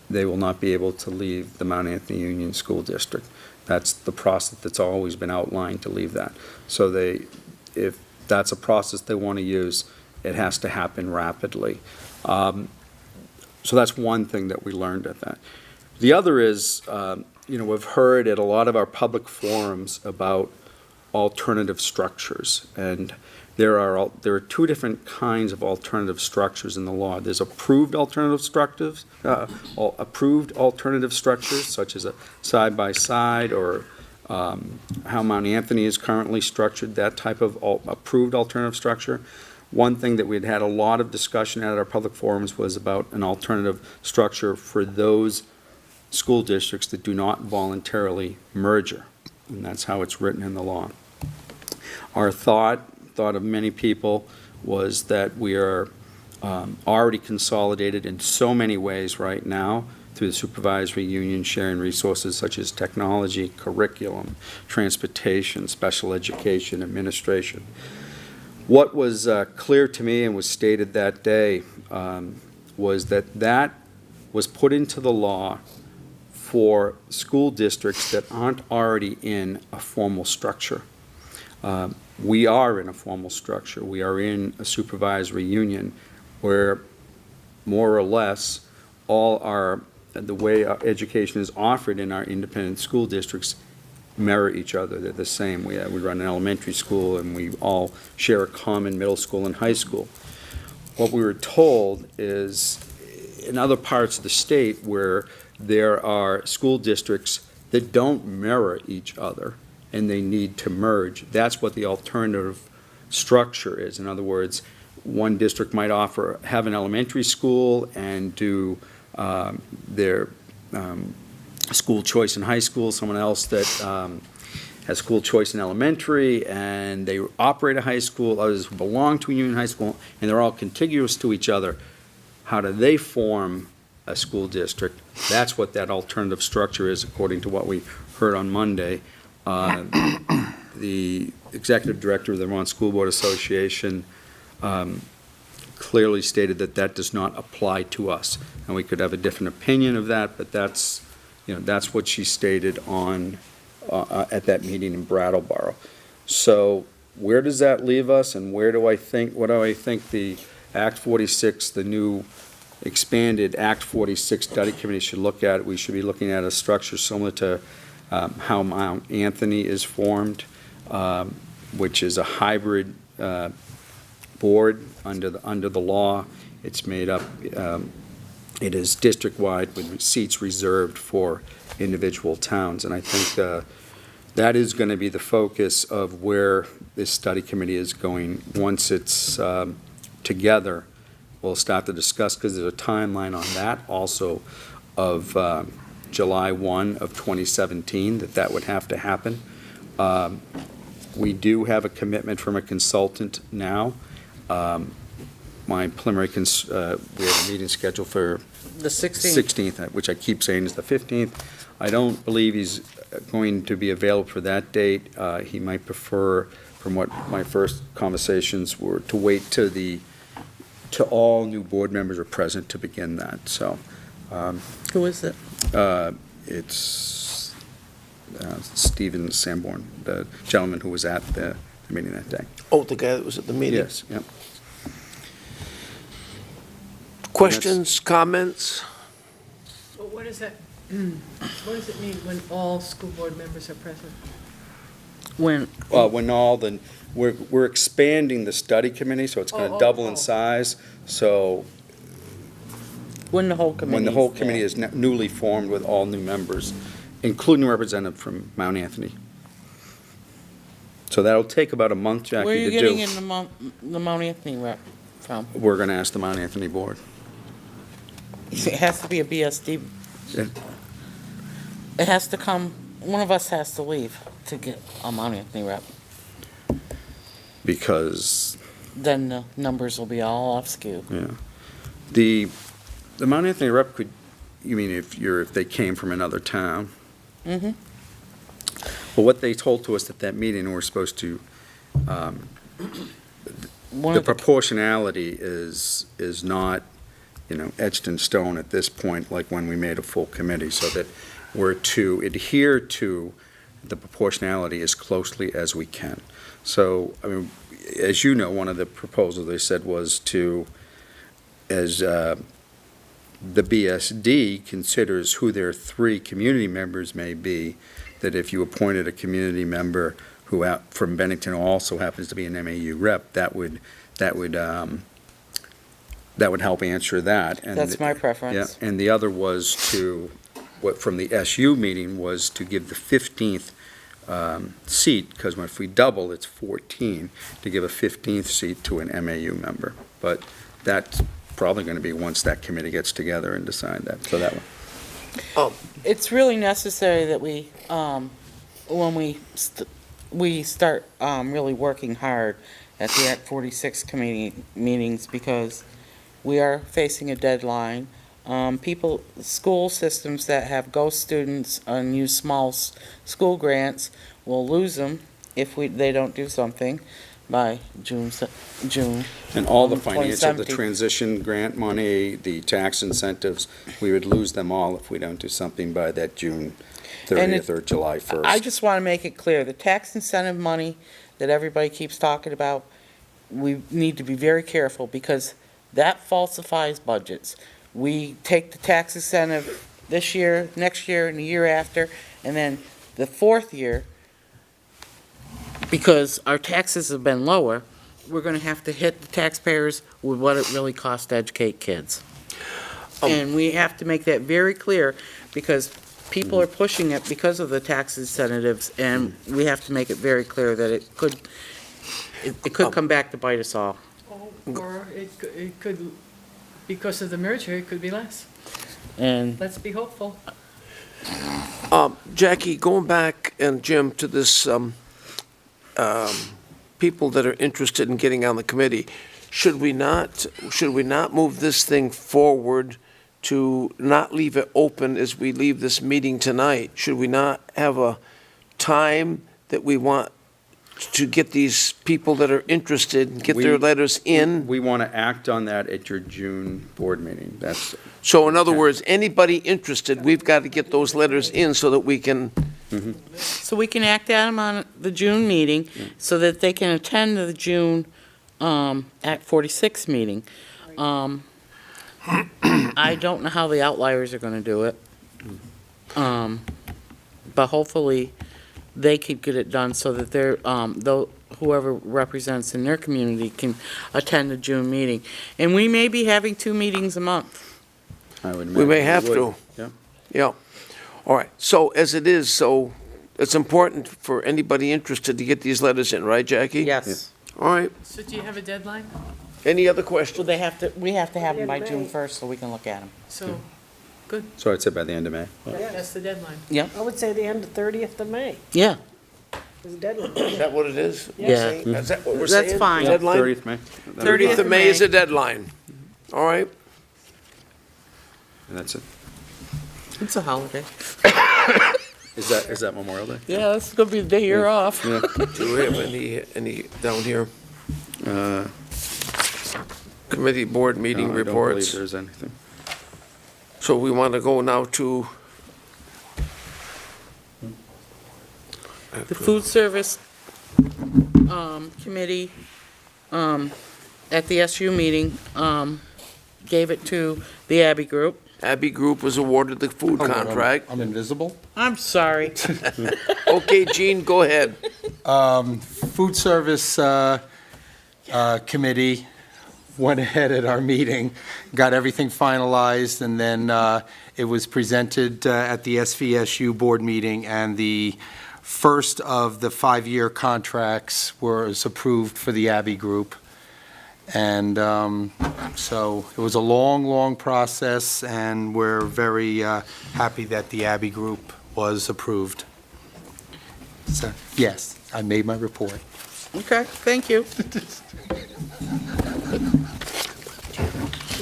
they will not be able to leave the Mount Anthony Union School District. That's the process that's always been outlined to leave that. So if that's a process they want to use, it has to happen rapidly. So that's one thing that we learned at that. The other is, we've heard at a lot of our public forums about alternative structures, and there are two different kinds of alternative structures in the law. There's approved alternative structures, such as a side-by-side or how Mount Anthony is currently structured, that type of approved alternative structure. One thing that we'd had a lot of discussion at our public forums was about an alternative structure for those school districts that do not voluntarily merger, and that's how it's written in the law. Our thought of many people was that we are already consolidated in so many ways right now through the supervisory union, sharing resources such as technology, curriculum, transportation, special education, administration. What was clear to me and was stated that day was that was put into the law for school districts that aren't already in a formal structure. We are in a formal structure. We are in a supervisory union where more or less the way our education is offered in our independent school districts mirror each other. They're the same. We run an elementary school and we all share a common middle school and high school. What we were told is in other parts of the state where there are school districts that don't mirror each other and they need to merge, that's what the alternative structure is. In other words, one district might have an elementary school and do their school choice in high school, someone else that has school choice in elementary, and they operate a high school, others belong to a union high school, and they're all contiguous to each other. How do they form a school district? That's what that alternative structure is, according to what we heard on Monday. The executive director of the Vermont School Board Association clearly stated that does not apply to us. And we could have a different opinion of that, but that's what she stated on at that meeting in Brattleboro. So where does that leave us, and what do I think the Act 46, the new expanded Act 46 study committee should look at? We should be looking at a structure similar to how Mount Anthony is formed, which is a hybrid board under the law. It's made up, it is district-wide with seats reserved for individual towns, and I think that is going to be the focus of where this study committee is going. Once it's together, we'll start to discuss, because there's a timeline on that also of July 1 of 2017, that would have to happen. We do have a commitment from a consultant now. My preliminary, we have a meeting scheduled for The 16th. 16th, which I keep saying is the 15th. I don't believe he's going to be available for that date. He might prefer, from what my first conversations were, to wait till all new board members are present to begin that, so. Who is it? It's Stephen Sanborn, the gentleman who was at the meeting that day. Oh, the guy that was at the meeting? Yes, yep. Questions, comments? Well, what does that, what does it mean when all school board members are present? When, When we're expanding the study committee, so it's going to double in size, so when the whole committee. when the whole committee is newly formed with all new members, including a representative from Mount Anthony. So that'll take about a month, Jackie, to do. Where are you getting in the Mount Anthony rep from? We're going to ask the Mount Anthony board. It has to be a BSD. Yeah. It has to come, one of us has to leave to get a Mount Anthony rep. Because, Then the numbers will be all off skew. yeah. The Mount Anthony rep could, you mean if they came from another town? Mm-hmm. Well, what they told to us at that meeting, we're supposed to, the proportionality is not, etched in stone at this point, like when we made a full committee, so that we're to adhere to the proportionality as closely as we can. So, I mean, as you know, one of the proposals they said was to, as the BSD considers who their 3 community members may be, that if you appointed a community member who from Bennington also happens to be an MAU rep, that would help answer that. And That's my preference. Yeah, and the other was from the SU meeting, was to give the 15th seat, because if we double, it's 14, to give a 15th seat to an MAU member. But that's probably going to be once that committee gets together and decide that, so that one. It's really necessary that we, when we start really working hard at the Act 46 committee meetings, because we are facing a deadline. School systems that have ghost students and use small school grants will lose them if they don't do something by June. And all the financial, the 2017. transition grant money, the tax incentives, we would lose them all if we don't do something by that June 30th or July 1st. I just want to make it clear, the tax incentive money that everybody keeps talking about, we need to be very careful, because that falsifies budgets. We take the tax incentive this year, next year, and the year after, and then the 4th year, because our taxes have been lower, we're going to have to hit the taxpayers with what it really costs to educate kids. And we have to make that very clear, because people are pushing it because of the tax incentives, and we have to make it very clear that it could come back to bite us all. Or it could, because of the merger, it could be less. And Let's be hopeful. Jackie, going back, and Jim, to this, people that are interested in getting on the committee, should we not move this thing forward to not leave it open as we leave this meeting tonight? Should we not have a time that we want to get these people that are interested and get their letters in? We want to act on that at your June board meeting. So in other words, anybody interested, we've got to get those letters in so that we can So we can act at them on the June meeting so that they can attend the June Act 46 meeting. I don't know how the outliers are going to do it. But hopefully they could get it done so that they're, whoever represents in their community can attend the June meeting. And we may be having 2 meetings a month. I would We may imagine have would. to. Yeah. Yeah. All right. So as it is, so it's important for anybody interested to get these letters in, right, Jackie? Yes. All right. So do you have a deadline? Any other Well, questions? we have to have them by Yeah, June May. 1st so we can look at them. So, So I'd say by the end of May. that's the deadline. I would say the end of 30th of May Yeah, is deadline. Is that what it is? Yeah. Is that what we're saying? That's fine. Deadline? 30th May. 30th of May is the deadline. All right. And that's it. it's a holiday. Is that Memorial Day? Yeah, it's going to be the day you're off. Yeah. Do we have any down here? Committee board meeting No, I don't believe reports. there's anything. So we want to go now to The food service committee at the SU meeting gave it to the Abbey Group. Abbey Group was awarded the food contract. I'm invisible. I'm sorry. Okay, Gene, go ahead. Food Service Committee went ahead at our meeting, got everything finalized, and then it was presented at the SVSU board meeting, and the first of the 5-year contracts was approved for the Abbey Group. And so it was a long, long process, and we're very happy that the Abbey Group was approved. So, yes, I made my report. Okay, thank you. Is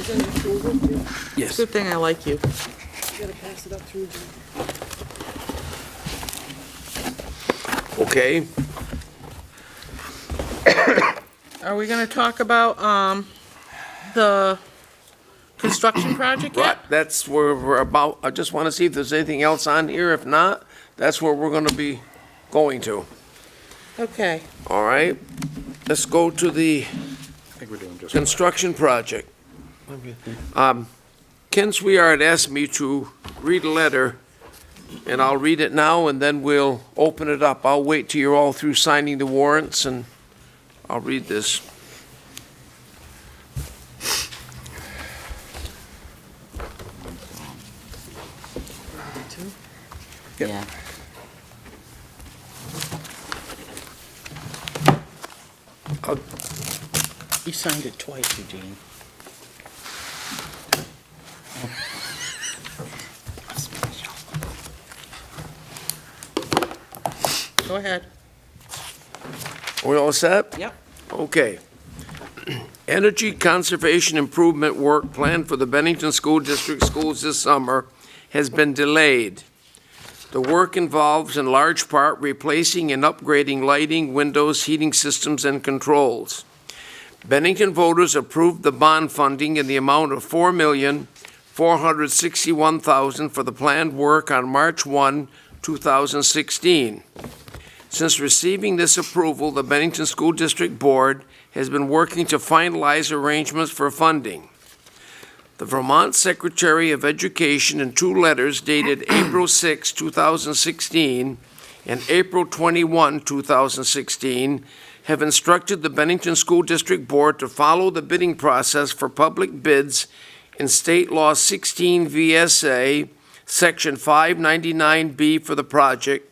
that approval? You Yes. Good thing I like you. gotta pass it up through June. Okay. Are we going to talk about the construction project Right, yet? that's where we're about. I just want to see if there's anything else on here. If not, that's where we're going to be going to. Okay. All right. Let's go to the I think we're doing just construction project. Ken Sweard asked me to read a letter, and I'll read it now, and then we'll open it up. I'll wait till you're all through signing the warrants, and I'll read this. Yep. Yeah. You signed it twice, Eugene. Go ahead. We all set? Yep. Okay. Energy conservation improvement work planned for the Bennington School District schools this summer has been delayed. The work involves in large part replacing and upgrading lighting, windows, heating systems, and controls. Bennington voters approved the bond funding in the amount of $4,461,000 for the planned work on March 1, 2016. Since receiving this approval, the Bennington School District Board has been working to finalize arrangements for funding. The Vermont Secretary of Education, in 2 letters dated April 6, 2016, and April 21, 2016, have instructed the Bennington School District Board to follow the bidding process for public bids in State Law 16 VSA, Section 599B for the project,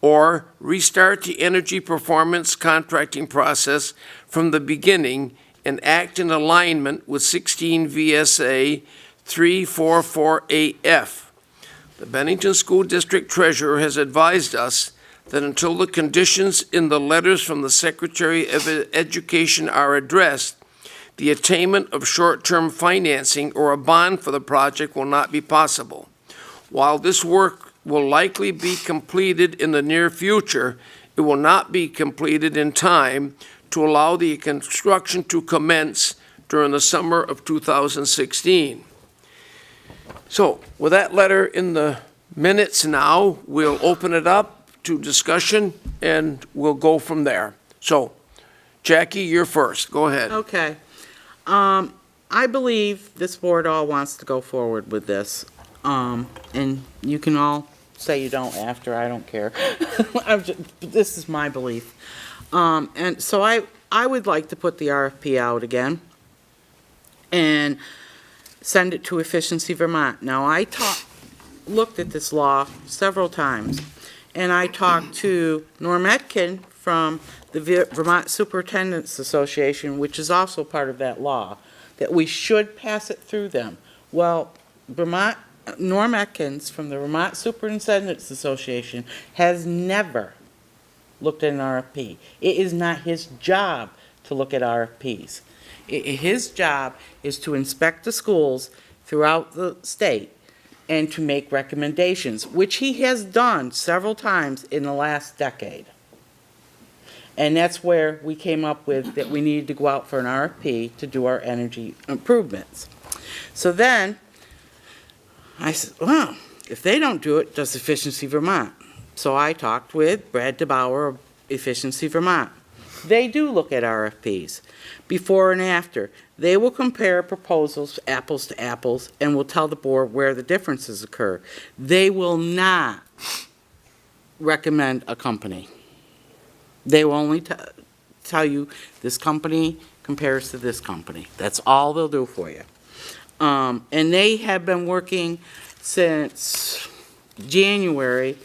or restart the energy performance contracting process from the beginning and act in alignment with 16 VSA 3448F. The Bennington School District Treasurer has advised us that until the conditions in the letters from the Secretary of Education are addressed, the attainment of short-term financing or a bond for the project will not be possible. While this work will likely be completed in the near future, it will not be completed in time to allow the construction to commence during the summer of 2016. So, with that letter in the minutes now. We'll open it up to discussion, and we'll go from there. So, Jackie, you're first. Go ahead. Okay. I believe this board all wants to go forward with this. And you can all say you don't after, I don't care. This is my belief. And so I would like to put the RFP out again and send it to Efficiency Vermont. Now, I looked at this law several times, and I talked to Norm Etkin from the Vermont Superintendent's Association, which is also part of that law, that we should pass it through them. Well, Norm Atkins from the Vermont Superintendent's Association has never looked at an RFP. It is not his job to look at RFPs. His job is to inspect the schools throughout the state and to make recommendations, which he has done several times in the last decade. And that's where we came up with that we needed to go out for an RFP to do our energy improvements. So then I said, well, if they don't do it, does Efficiency Vermont? So I talked with Brad DeBauer of Efficiency Vermont. They do look at RFPs before and after. They will compare proposals apples to apples and will tell the board where the differences occur. They will not recommend a company. They will only tell you this company compares to this company. That's all they'll do for you. And they have been working since January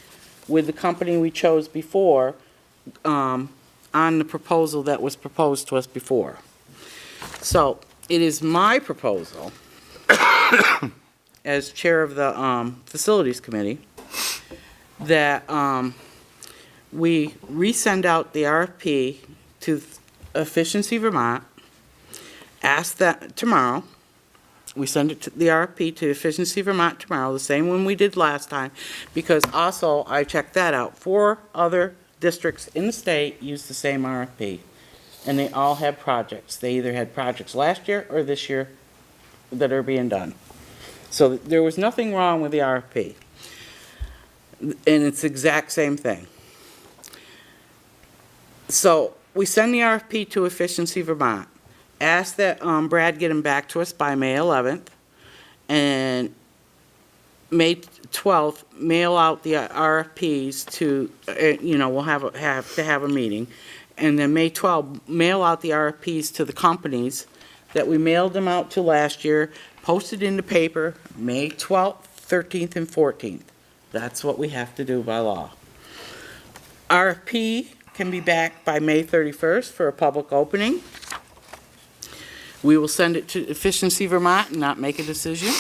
with the company we chose before on the proposal that was proposed to us before. So it is my proposal as chair of the Facilities Committee that we resend out the RFP to Efficiency Vermont, ask that tomorrow. We send it to the RFP to Efficiency Vermont tomorrow, the same one we did last time, because also I checked that out. 4 other districts in the state use the same RFP, and they all have projects. They either had projects last year or this year that are being done. So there was nothing wrong with the RFP, and it's the exact same thing. So we send the RFP to Efficiency Vermont. Ask that Brad get them back to us by May 11th, and May 12th, mail out the RFPs to, we'll have to have a meeting, and then May 12th, mail out the RFPs to the companies that we mailed them out to last year, posted in the paper, May 12th, 13th, and 14th. That's what we have to do by law. RFP can be back by May 31st for a public opening. We will send it to Efficiency Vermont and not make a decision.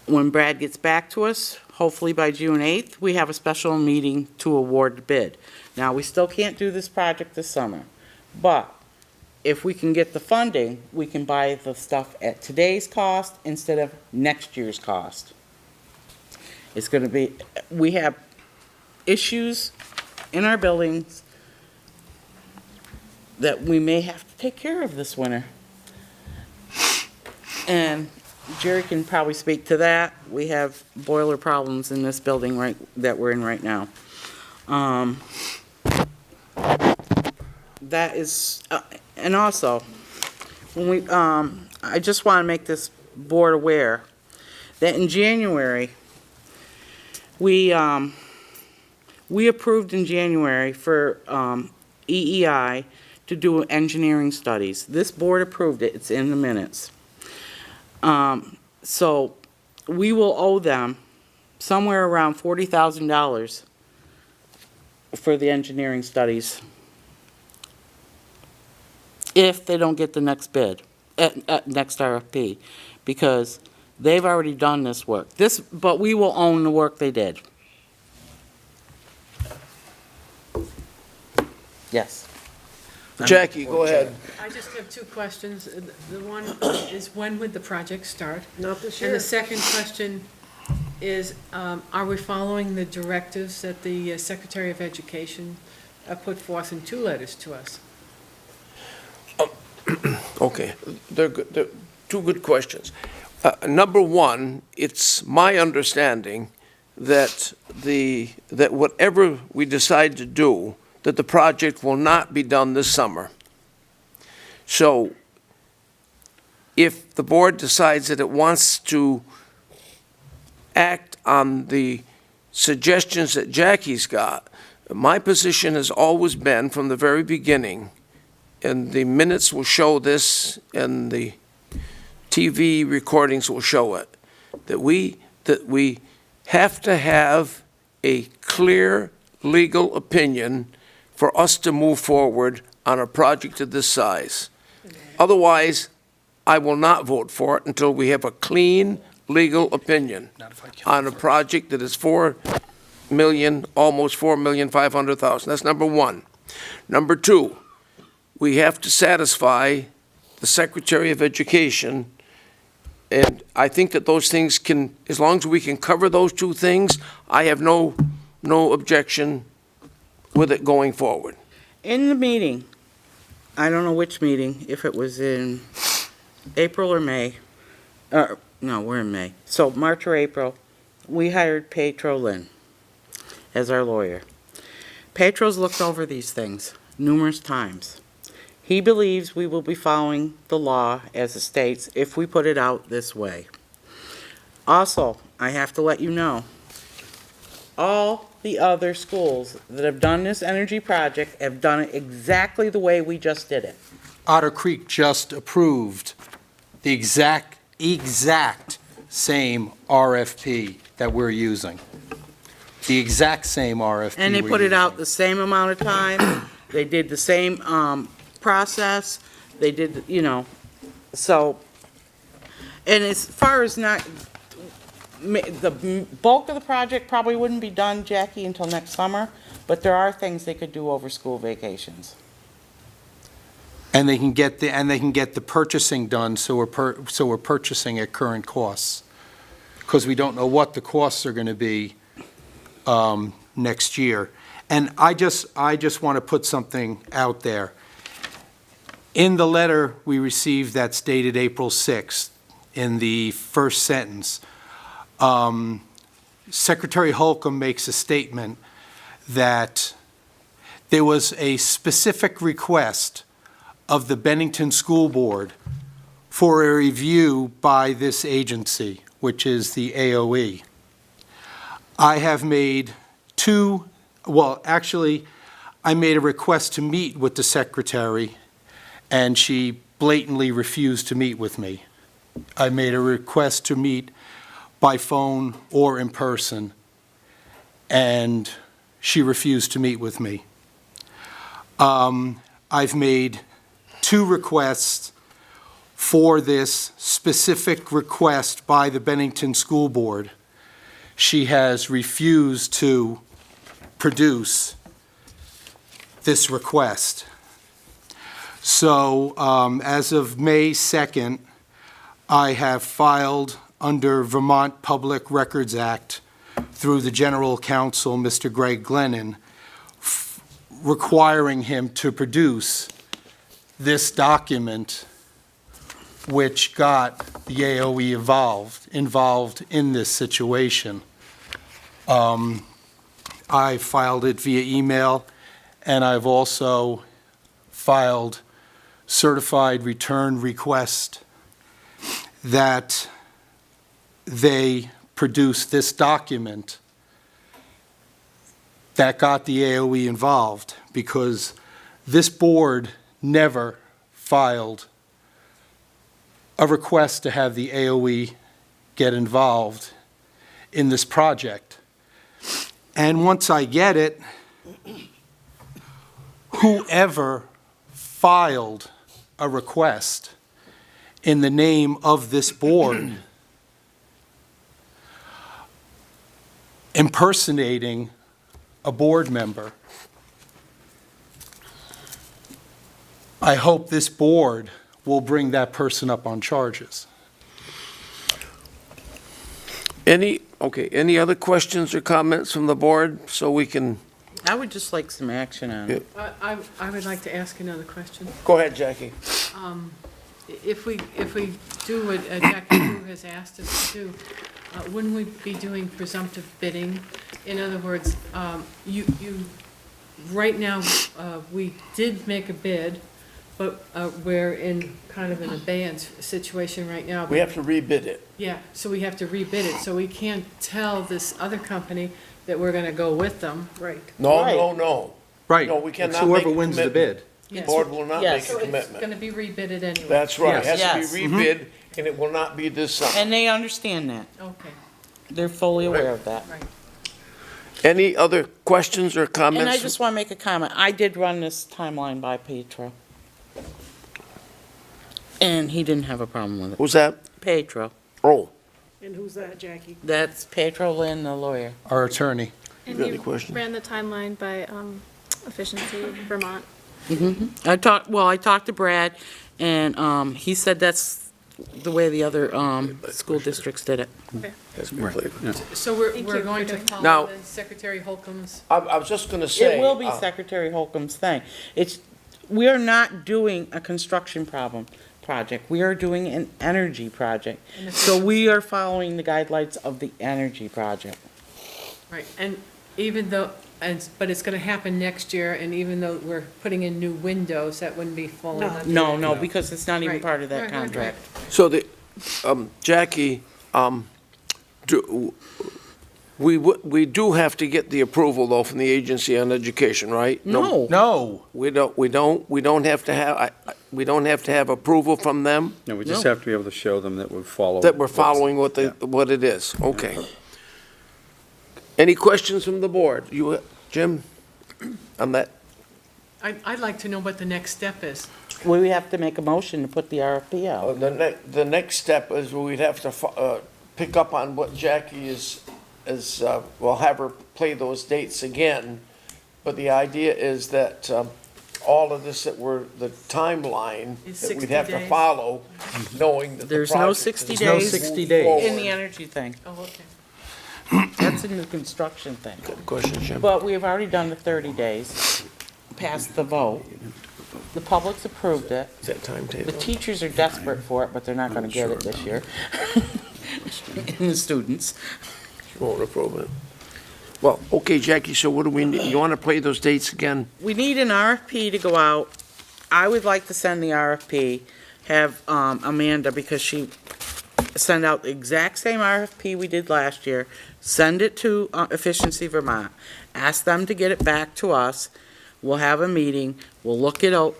When Brad gets back to us, hopefully by June 8th, we have a special meeting to award the bid. Now, we still can't do this project this summer, but if we can get the funding, we can buy the stuff at today's cost instead of next year's cost. It's going to be, we have issues in our buildings that we may have to take care of this winter. And Jerry can probably speak to that. We have boiler problems in this building that we're in right now. That is, and also, when I just want to make this board aware that in January, we approved in January for EEI to do engineering studies. This board approved it, it's in the minutes. So we will owe them somewhere around $40,000 for the engineering studies if they don't get the next bid, next RFP, because they've already done this work. But we will own the work they did. Yes. Jackie, go ahead. I just have 2 questions. The one is, when would the project start? Not this And year. the second question is, are we following the directives that the Secretary of Education put forth in 2 letters to us? Okay, they're good. They're 2 good questions. Number one, it's my understanding that that whatever we decide to do, that the project will not be done this summer. So if the board decides that it wants to act on the suggestions that Jackie's got, my position has always been from the very beginning, and the minutes will show this, and the TV recordings will show it, that we have to have a clear legal opinion for us to move forward on a project of this size. Otherwise, I will not vote for it until we have a clean legal opinion on a project that is $4 million, almost $4,500,000. That's number one. Number two, we have to satisfy the Secretary of Education, and I think that those things can, as long as we can cover those two things, I have no objection with it going forward. In the meeting, I don't know which meeting, if it was in April or May, no, we're in May. So March or April, we hired Petro Lynn as our lawyer. Petro's looked over these things numerous times. He believes we will be following the law as it states if we put it out this way. Also, I have to let you know, all the other schools that have done this energy project have done it exactly the way we just did it. Otter Creek just approved the exact same RFP that we're using. The exact same RFP. And they we're put it out using. the same amount of time, they did the same, process, they did, so, and as far as not, the bulk of the project probably wouldn't be done, Jackie, until next summer, but there are things they could do over school vacations. And they can get the purchasing done, so we're purchasing at current costs. Because we don't know what the costs are going to be next year. And I just want to put something out there. In the letter we received that's dated April 6th, in the first sentence, Secretary Holcomb makes a statement that there was a specific request of the Bennington School Board for a review by this agency, which is the AOE. I have made I made a request to meet with the secretary, and she blatantly refused to meet with me. I made a request to meet by phone or in person, and she refused to meet with me. I've made 2 requests for this specific request by the Bennington School Board. She has refused to produce this request. So as of May 2nd, I have filed under Vermont Public Records Act through the General Counsel, Mr. Greg Glennon, requiring him to produce this document which got the AOE involved in this situation. I filed it via email, and I've also filed certified return request that they produce this document that got the AOE involved, because this board never filed a request to have the AOE get involved in this project. And once I get it, whoever filed a request in the name of this board impersonating a board member, I hope this board will bring that person up on charges. Any other questions or comments from the board, so we can? I would just like some action on it. I would like to ask another question. Go ahead, Jackie. If we do what Jackie has asked us to do, wouldn't we be doing presumptive bidding? In other words, right now, we did make a bid, but we're in kind of an abeyance situation right now. We have to rebid it. Yeah, so we have to rebid it, so we can't tell this other company that we're gonna go with them. Right. No, Right. no, no. Right. No, we It's cannot whoever make a wins the commitment. bid. The Yes. board will not Yes. make a So it's commitment. gonna be rebid anyway. That's right. It has Yes. to be rebid, and it will not be this summer. And they understand that. Okay, They're fully aware of that. right. Any other questions or comments? And I just want to make a comment. I did run this timeline by Pedro. And he didn't have a problem with it. Who's that? Pedro. Oh, And who's that, Jackie? That's Pedro Lynn, the lawyer. Our attorney. And You got any you questions? ran the timeline by Efficiency Vermont. I talked to Brad, and he said that's the way the other school districts did it. Okay. that's good flavor. So we're Thank we're you going for to doing- follow Now- the Secretary Holcomb's. I was just gonna say. It will be uh, Secretary Holcomb's thing. We are not doing a construction project. We are doing an energy project. And So we are following the guidelines of the energy project. Right, and even though, but it's gonna happen next year, and even though we're putting in new windows, that wouldn't be falling under. No, because it's not even Right. part of Right, that right, right. contract. So Jackie, we do have to get the approval though from the Agency on Education, right? No. No. We don't have to have, we don't have to have approval from them, No, we just No. have to be able to show them that we follow. that we're following what it is, okay. Any questions from the board? You, Jim, on that? I'd like to know what the next step is. We have to make a motion to put the RFP out. The next step is we'd have to pick up on what Jackie we'll have her play those dates again. But the idea is that all of this the timeline Is that we'd 60 have to days? follow, knowing that the There's no project 60 is days. moved 60 days. forward. In the energy thing. Oh, okay. That's in the construction thing. Question, Jim? But we have already done the 30 days, passed the vote. The public's approved it. Is that The timetable? teachers are desperate for it, but they're not gonna get it this year. And the students. Won't approve it. Well, okay, Jackie, so what do we need? You want to play those dates again? We need an RFP to go out. I would like to send the RFP, have Amanda, because she send out the exact same RFP we did last year, send it to Efficiency Vermont, ask them to get it back to us. We'll have a meeting, we'll look it out.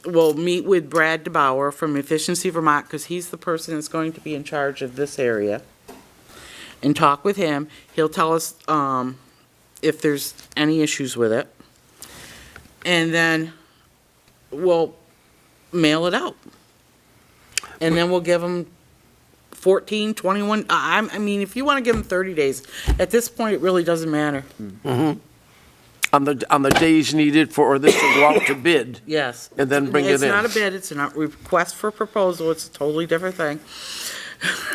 We'll meet with Brad DeBauer from Efficiency Vermont, because he's the person that's going to be in charge of this area, and talk with him. He'll tell us if there's any issues with it. And then we'll mail it out. And then we'll give them 14, 21, I mean, if you want to give them 30 days, at this point, it really doesn't matter. Mm-hmm. On the days needed for this to go out to bid, Yes. and then bring it in. It's not a bid, it's a request for proposal, it's a totally different thing.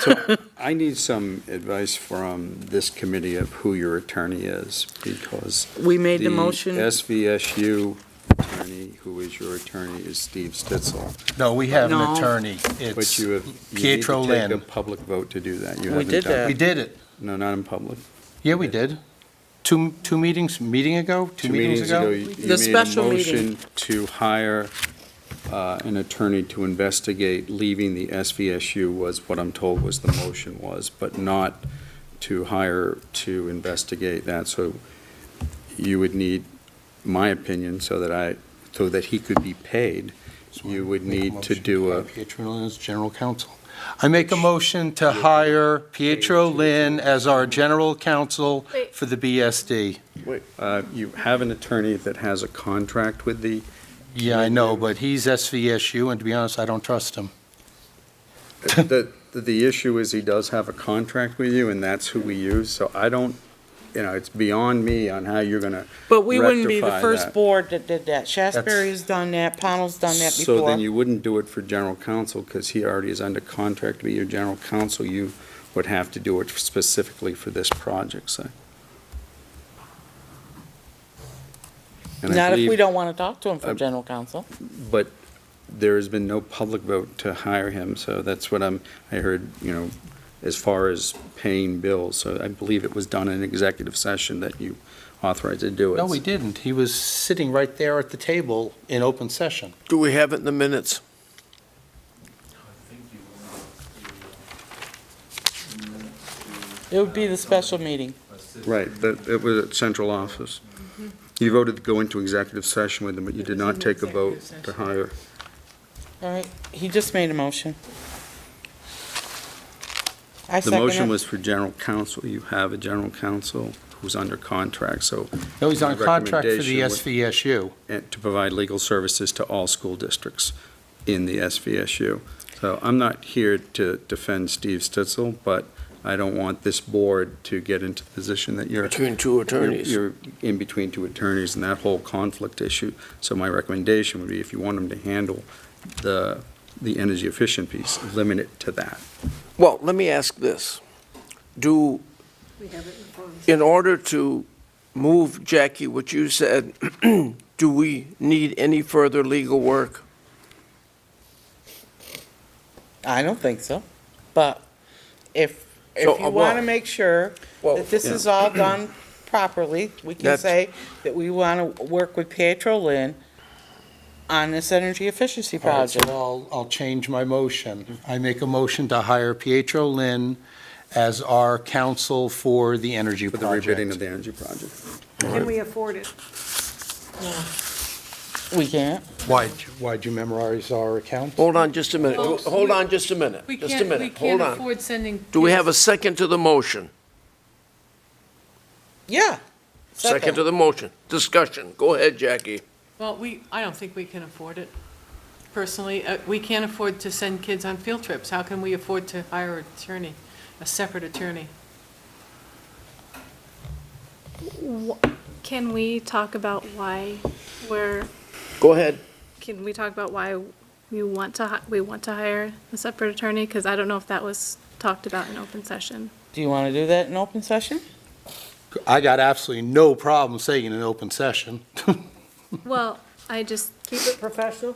So I need some advice from this committee of who your attorney is, because We made the motion. SVSU attorney, who is your attorney, is Steve Stitzel. No, we have an No. attorney. But It's you need Pietro to take a Lynn. public vote to do that. You We haven't did done that. We did it. No, not in public. Yeah, we did. Two meetings, meeting ago? Two meetings ago? you The made a special motion to hire an attorney to investigate leaving the SVSU was what I'm told was the motion was, but not to hire to investigate that. So you would need my opinion so that he could be paid. You would need to do a, Pietro Lynn as general counsel. I make a motion to hire Pietro Lynn as our general counsel Wait. for the BSD. you have an attorney that has a contract with the, Yeah, I know, but he's SVSU, and to be honest, I don't trust him. the issue is he does have a contract with you, and that's who we use. So I don't, it's beyond me on how you're going to But we wouldn't be the rectify first that. board that did that. Shasberry's done that, Pownell's done that before. So then you wouldn't do it for general counsel, because he already is under contract to be your general counsel. You would have to do it specifically for this project, say. And I Not if we believe- don't want to talk to him for general counsel. But there has been no public vote to hire him, so that's what I heard, as far as paying bills. So I believe it was done in executive session that you authorized to do it. No, we didn't. He was sitting right there at the table in open session. Do we have it in the minutes? It would be the special meeting. Right, it was at central office. You voted to go into executive session with him, but you did not take a vote to hire. All right, he just made a motion. I The second motion it. was for general counsel. You have a general counsel who's under contract, so. No, he's on my contract for the recommendation SVSU. and to provide legal services to all school districts in the SVSU. So I'm not here to defend Steve Stitzel, but I don't want this board to get into the position that you're. Between two attorneys. You're in between two attorneys and that whole conflict issue. So my recommendation would be, if you want them to handle the energy efficient piece, limit it to that. Well, let me ask this. We have it in forms. In order to move, Jackie, what you said, do we need any further legal work? I don't think so, but if So, you well- want to make sure Well, that this yeah. is all done properly, we can That's- say that we want to work with Pietro Lynn on this energy efficiency All right, so project. I'll change my motion. I make a motion to hire Pietro Lynn as our counsel for the energy For the rebidding of project. the energy project. Can we afford it? We can't. Why'd you memorize our account? Hold on just a minute. Well, Hold on just a minute. We Just a can't, we minute. can't Hold on. afford sending. Do we kids- have a second to the motion? Yeah. Second to the motion. Discussion. Go ahead, Jackie. Well, I don't think we can afford it. Personally, we can't afford to send kids on field trips. How can we afford to hire an attorney, a separate attorney? Can we talk about why Go ahead. can we talk about why we want to hire a separate attorney? Because I don't know if that was talked about in open session. Do you want to do that in open session? I got absolutely no problem saying in an open session. Well, I just, Keep it professional?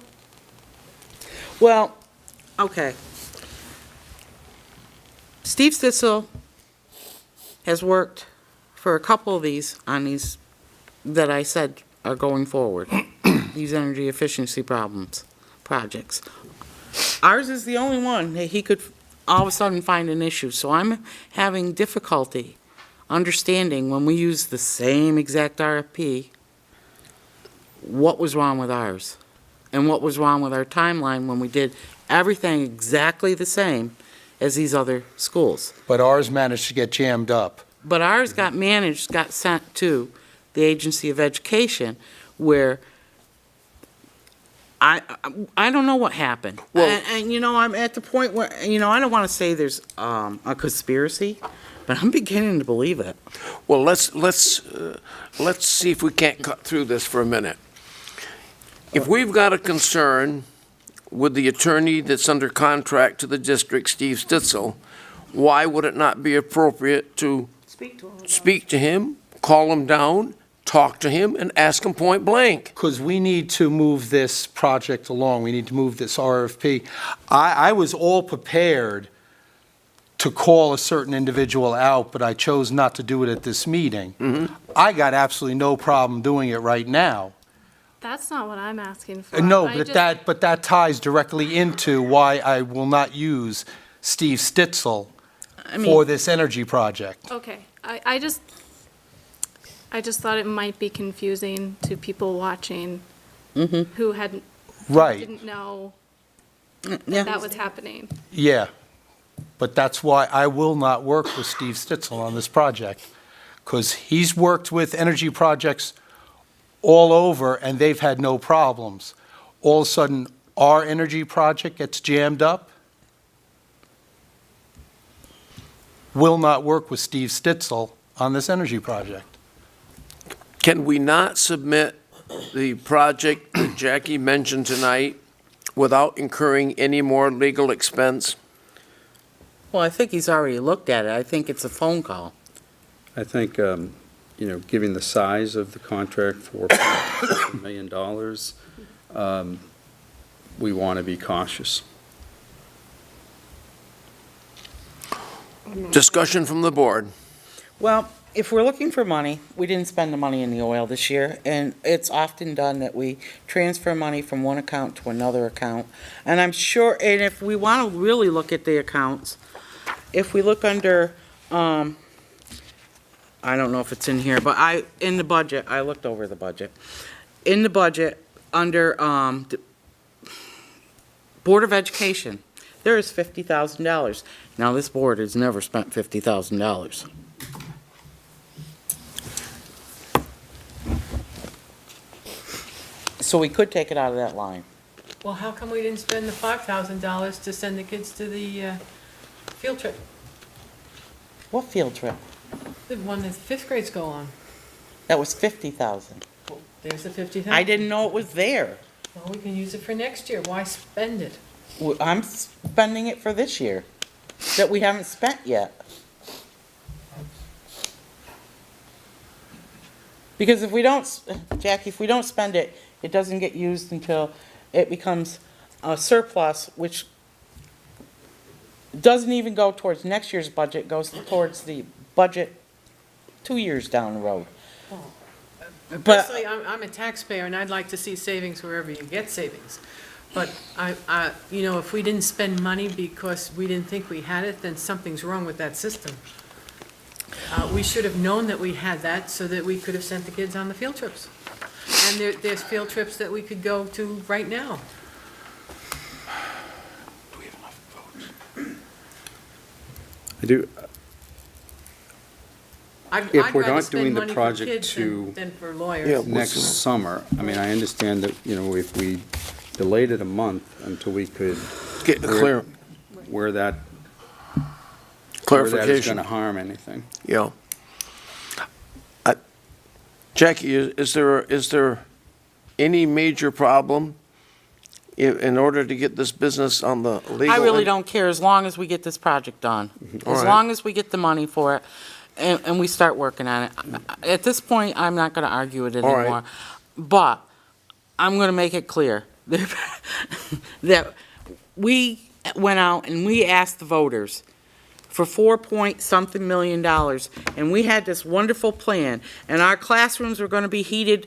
Well, okay. Steve Stitzel has worked for a couple of these that I said are going forward, these energy efficiency projects. Ours is the only one that he could all of a sudden find an issue, so I'm having difficulty understanding when we use the same exact RFP, what was wrong with ours, and what was wrong with our timeline when we did everything exactly the same as these other schools. But ours managed to get jammed up. But ours got sent to the Agency of Education, where I don't know what happened. Well- And I'm at the point where, I don't want to say there's a conspiracy, but I'm beginning to believe it. Well, let's see if we can't cut through this for a minute. If we've got a concern with the attorney that's under contract to the district, Steve Stitzel, why would it not be appropriate to Speak to him. speak to him, call him down, talk to him, and ask him point blank? Because we need to move this project along. We need to move this RFP. I was all prepared to call a certain individual out, but I chose not to do it at this meeting. I got absolutely no problem doing it right now. that's not what I'm asking for. No, I but just- that ties directly into why I will not use Steve Stitzel I mean, for this energy project. Okay, I just thought it might be confusing to people watching who hadn't, Right, didn't know yeah. that was happening. yeah. But that's why I will not work with Steve Stitzel on this project, because he's worked with energy projects all over, and they've had no problems. All of a sudden, our energy project gets jammed up. Will not work with Steve Stitzel on this energy project. Can we not submit the project that Jackie mentioned tonight without incurring any more legal expense? Well, I think he's already looked at it. I think it's a phone call. I think, given the size of the contract, $4.7 million, we want to be cautious. Discussion from the board. Well, if we're looking for money, we didn't spend the money in the oil this year, and it's often done that we transfer money from one account to another account. And I'm sure, and if we want to really look at the accounts, if we look under, I don't know if it's in here, but in the budget, I looked over the budget. In the budget, under, the Board of Education, there is $50,000. Now, this board has never spent $50,000. So we could take it out of that line. Well, how come we didn't spend the $5,000 to send the kids to the field trip? What field trip? The one that fifth grades go on. That was 50,000. There's the 50,000. I didn't know it was there. Well, we can use it for next year. Why spend it? Well, I'm spending it for this year, that we haven't spent yet. Because if we don't, Jackie, if we don't spend it, it doesn't get used until it becomes a surplus, which doesn't even go towards next year's budget, goes towards the budget 2 years down the road. But Personally, I'm a taxpayer, and I'd like to see savings wherever you get savings. But you know, if we didn't spend money because we didn't think we had it, then something's wrong with that system. We should have known that we had that so that we could have sent the kids on the field trips. And there's field trips that we could go to right now. Do we have enough votes? I do. I'd If we're rather not spend doing the money for project kids to than for lawyers. Yeah. next summer, I mean, I understand that, you know, if we delayed it a month until we could. Get clear, Where that is clarification. going to harm anything. Yeah. Jackie, is there any major problem in order to get this business on the legal? I really end? don't care as long as we get this project done. All As right. long as we get the money for it and we start working on it. At this point, I'm not going to argue it All right. anymore. But I'm going to make it clear that we went out and we asked the voters for $4-point-something million, and we had this wonderful plan, and our classrooms were going to be heated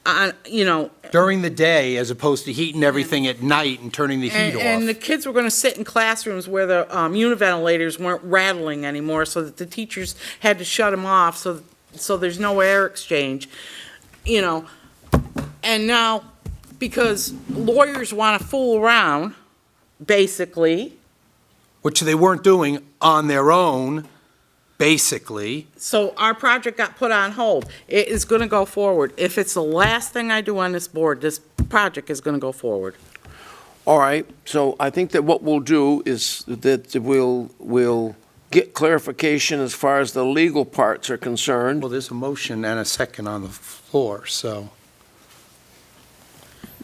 on, you know, During the day, as opposed to heating everything at night and turning the heat and the off. kids were going to sit in classrooms where the univentilators weren't rattling anymore, so that the teachers had to shut them off, so there's no air exchange, you know. And now, because lawyers want to fool around, basically, Which they weren't doing on their own, basically. so our project got put on hold. It is going to go forward. If it's the last thing I do on this board, this project is going to go forward. All right, so I think that what we'll do is that we'll get clarification as far as the legal parts are concerned. Well, there's a motion and a second on the floor, so.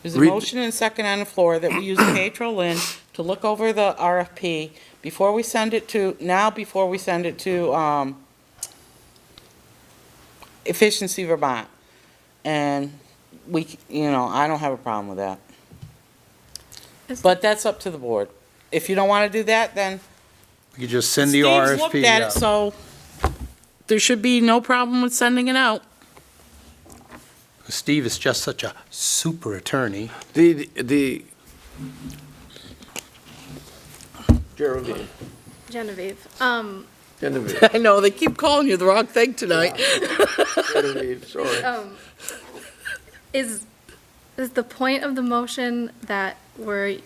There's a Read- motion and a second on the floor that we use Pedro Lynn to look over the RFP before we send it to Efficiency Vermont. And I don't have a problem with that. But that's up to the board. If you don't want to do that, then You could just send the Steve's looked RFP at it, out. so there should be no problem with sending it out. Steve is just such a super attorney. The Geraldine. Genevieve, Genevieve. I know, they keep calling you the wrong thing tonight. Genevieve, sorry. is the point of the motion that we're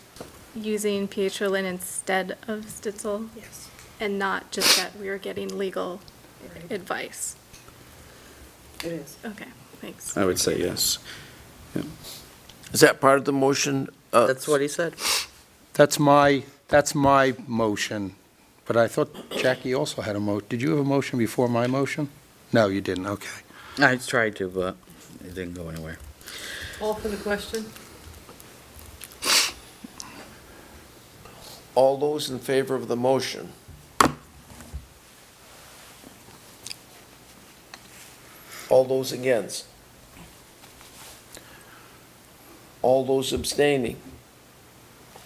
using Pietro Lynn instead of Stitzel? Yes. And not just that we're getting legal advice? It is. Okay, thanks. I would say yes. Is that part of the motion? That's what he said. That's my motion, but I thought Jackie also had a did you have a motion before my motion? No, you didn't, okay. I tried to, but it didn't go anywhere. Call for the question? All those in favor of the motion? All those against? All those abstaining?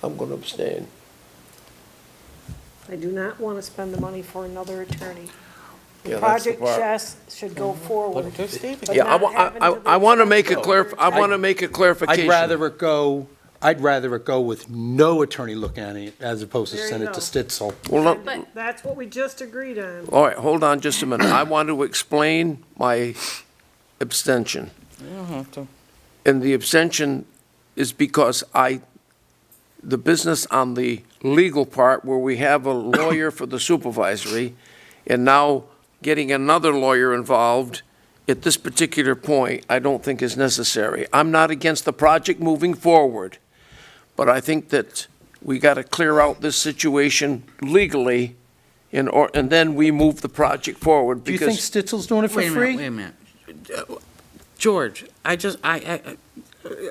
I'm going to abstain. I do not want to spend the money for another attorney. The Yeah, that's the Project part. Chess should go forward. but Yeah, not having to I want to make a expense I want to make a clarification. I'd rather it go with no attorney looking at it as opposed to There you send it go. to Stitzel. Well, look, That's what we just agreed on. all right, hold on just a minute. I want to explain my abstention. You don't have to. And the abstention is because the business on the legal part where we have a lawyer for the supervisory and now getting another lawyer involved at this particular point, I don't think is necessary. I'm not against the project moving forward, but I think that we got to clear out this situation legally and then we move the project forward Do you think because Stitzel's doing it for free? Wait a minute. George,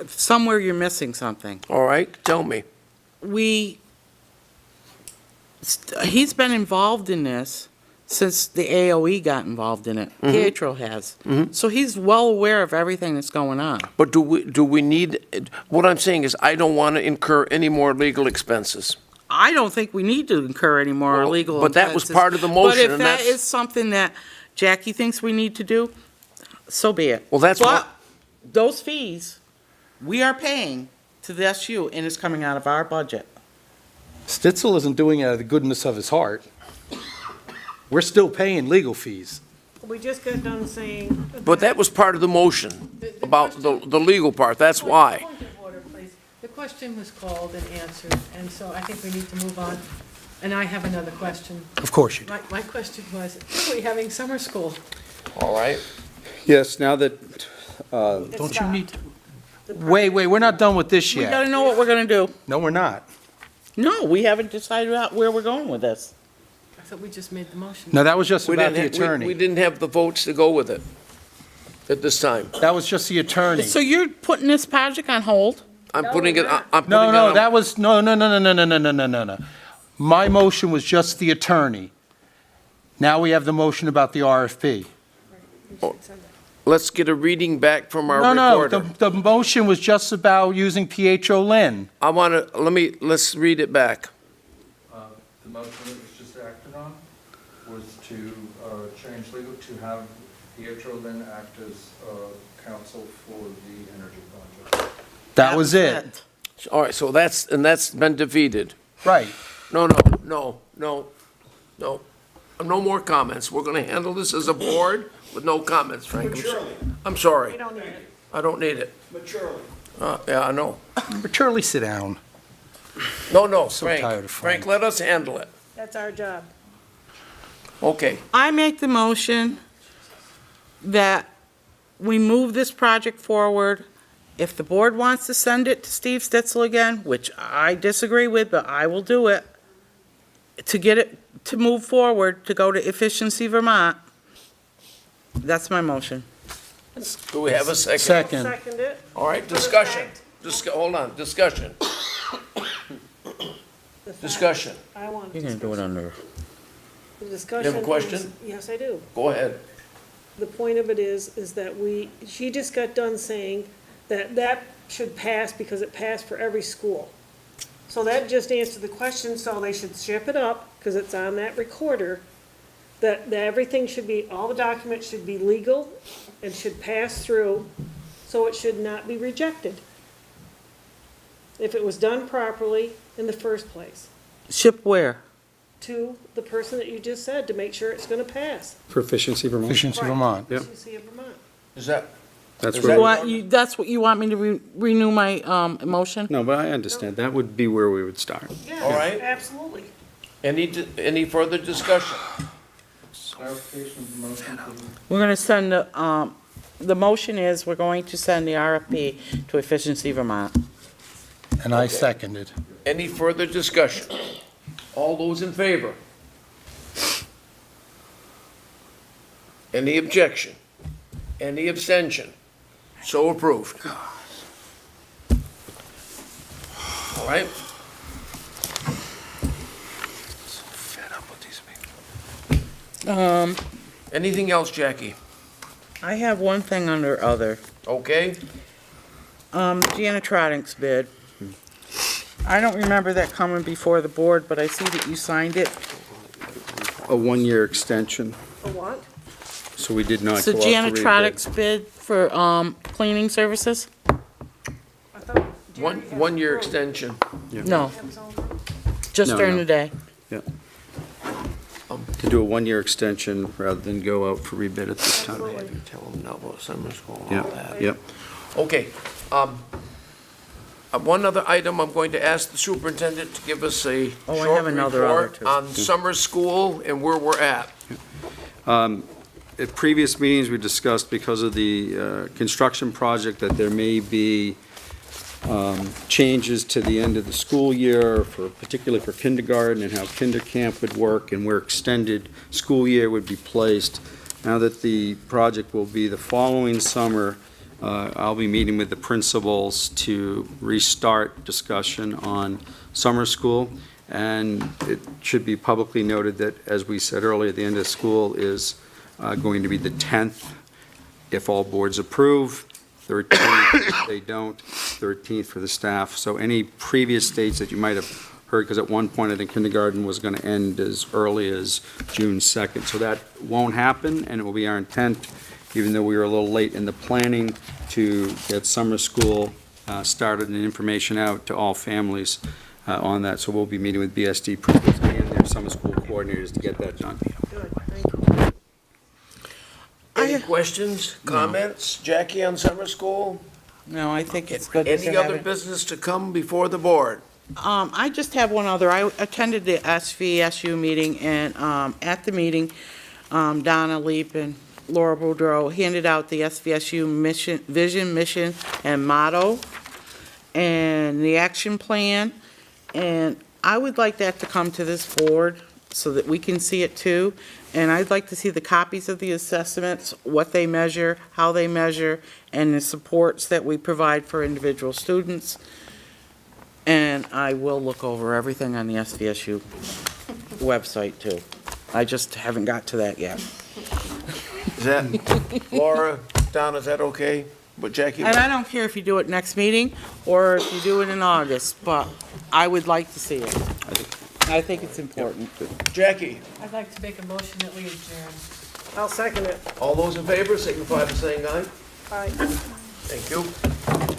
somewhere you're missing something. all right, tell me. He's been involved in this since the AOE got involved in it. Pietro has. So he's well aware of everything that's going on. But do we need, what I'm saying is I don't want to incur any more legal expenses. I don't think we need to incur any more Well, legal but that was expenses. part of the motion, But if and that that's- is something that Jackie thinks we need to do, so be it. Well, that's what, But those fees, we are paying to the SU, and it's coming out of our budget. Stitzel isn't doing it out of the goodness of his heart. We're still paying legal fees. We just got done saying. but that was part of the motion about the legal part, that's why. Point of order, please. The question was called and answered, and so I think we need to move on. And I have another question. Of course you do. My question was, are we having summer school? All right. Yes, now that, Don't you need to? Wait, we're not done with this We yet. gotta know what we're gonna do. No, we're not. No, we haven't decided out where we're going with this. I thought we just made the motion. No, that was just We about didn't the we attorney. didn't have the votes to go with it at this time. That was just the attorney. So you're putting this project on hold? I'm putting it, I'm putting it No, on. that was, no. My motion was just the attorney. Now we have the motion about the RFP. Let's get a reading back from our No, recorder. the motion was just about using Pietro Lynn. I want to, let's read it back. The motion that was just acted on was to change legal, to have Pietro Lynn act as counsel for the energy project. That was it. All right, so that's been defeated. Right. No more comments. We're going to handle this as a board with no comments, Frank. I'm sorry. We don't need it. I don't need it. Maturely. Yeah, I know. Maturely sit down. No, So Frank. tired of Frank. Frank, let us handle it. That's our job. Okay. I make the motion that we move this project forward. If the board wants to send it to Steve Stitzel again, which I disagree with, but I will do it, to get it, to move forward, to go to Efficiency Vermont, that's my motion. Do we have a second? Second. Second it. All right, discussion. Hold on, discussion. The fact- Discussion. I want You're gonna do it under. The discussion. You have a question? is- Yes, I do. Go ahead. The point of it is that she just got done saying that should pass because it passed for every school. So that just answered the question, so they should ship it up, because it's on that recorder, that everything should be, all the documents should be legal and should pass through, so it should not be rejected. If it was done properly in the first place, Ship where? to the person that you just said, to make sure it's gonna pass. for Efficiency Vermont. Efficiency Vermont. Yep. Efficiency of Vermont. Is that, That's Is where, that- That's what you want me to renew my, motion? no, but I understand. That would be where we would start. All right. Absolutely. any further discussion? Clarification of the motion, please. We're gonna send the motion is we're going to send the RFP to Efficiency Vermont. And I seconded. Any further discussion? All those in favor? Any objection? Any abstention? So approved. All right? Fed up with these people. Anything else, Jackie? I have one thing under other. Okay? Janitronics bid. I don't remember that coming before the board, but I see that you signed it. A one-year extension, For what? so we did not So go out to rebid. janitronics bid for, cleaning services? I thought One, Jerry had one-year approved. extension. No, Have his own group. just No, during no. the day. Yeah. To do a one-year extension rather than go out for rebid at this time. Absolutely. Tell them no about summer school and Yeah, all that. yep. Okay, one other item, I'm going to ask the superintendent to give us a Oh, I short have another other report too. on summer school and where we're at. At previous meetings, we discussed because of the construction project that there may be changes to the end of the school year, particularly for kindergarten, and how kinder camp would work and where extended school year would be placed. Now that the project will be the following summer, I'll be meeting with the principals to restart discussion on summer school. And it should be publicly noted that, as we said earlier, the end of school is going to be the 10th, if all boards approve, 13th if they don't, 13th for the staff. So any previous dates that you might have heard, because at one point I think kindergarten was going to end as early as June 2nd. So that won't happen, and it will be our intent, even though we were a little late in the planning, to get summer school started and information out to all families on that. So we'll be meeting with BSD principals and their summer school coordinators to get that done. Good, thank you. Any questions, comments, Jackie, on summer school? No, I think it's good to Any have other it. business to come before the board? I just have one other. I attended the SVSU meeting, and at the meeting, Donna Leap and Laura Boudreau handed out the SVSU mission, vision, mission, and motto, and the action plan. And I would like that to come to this board so that we can see it too. And I'd like to see the copies of the assessments, what they measure, how they measure, and the supports that we provide for individual students. And I will look over everything on the SVSU website too. I just haven't got to that yet. Is that, Laura, Don, is that okay with Jackie? And I don't care if you do it next meeting or if you do it in August, but I would like to see it. I think it's important. Jackie, I'd like to make a motion that we adjourn. I'll second it. all those in favor signify by saying aye. Aye. Thank you.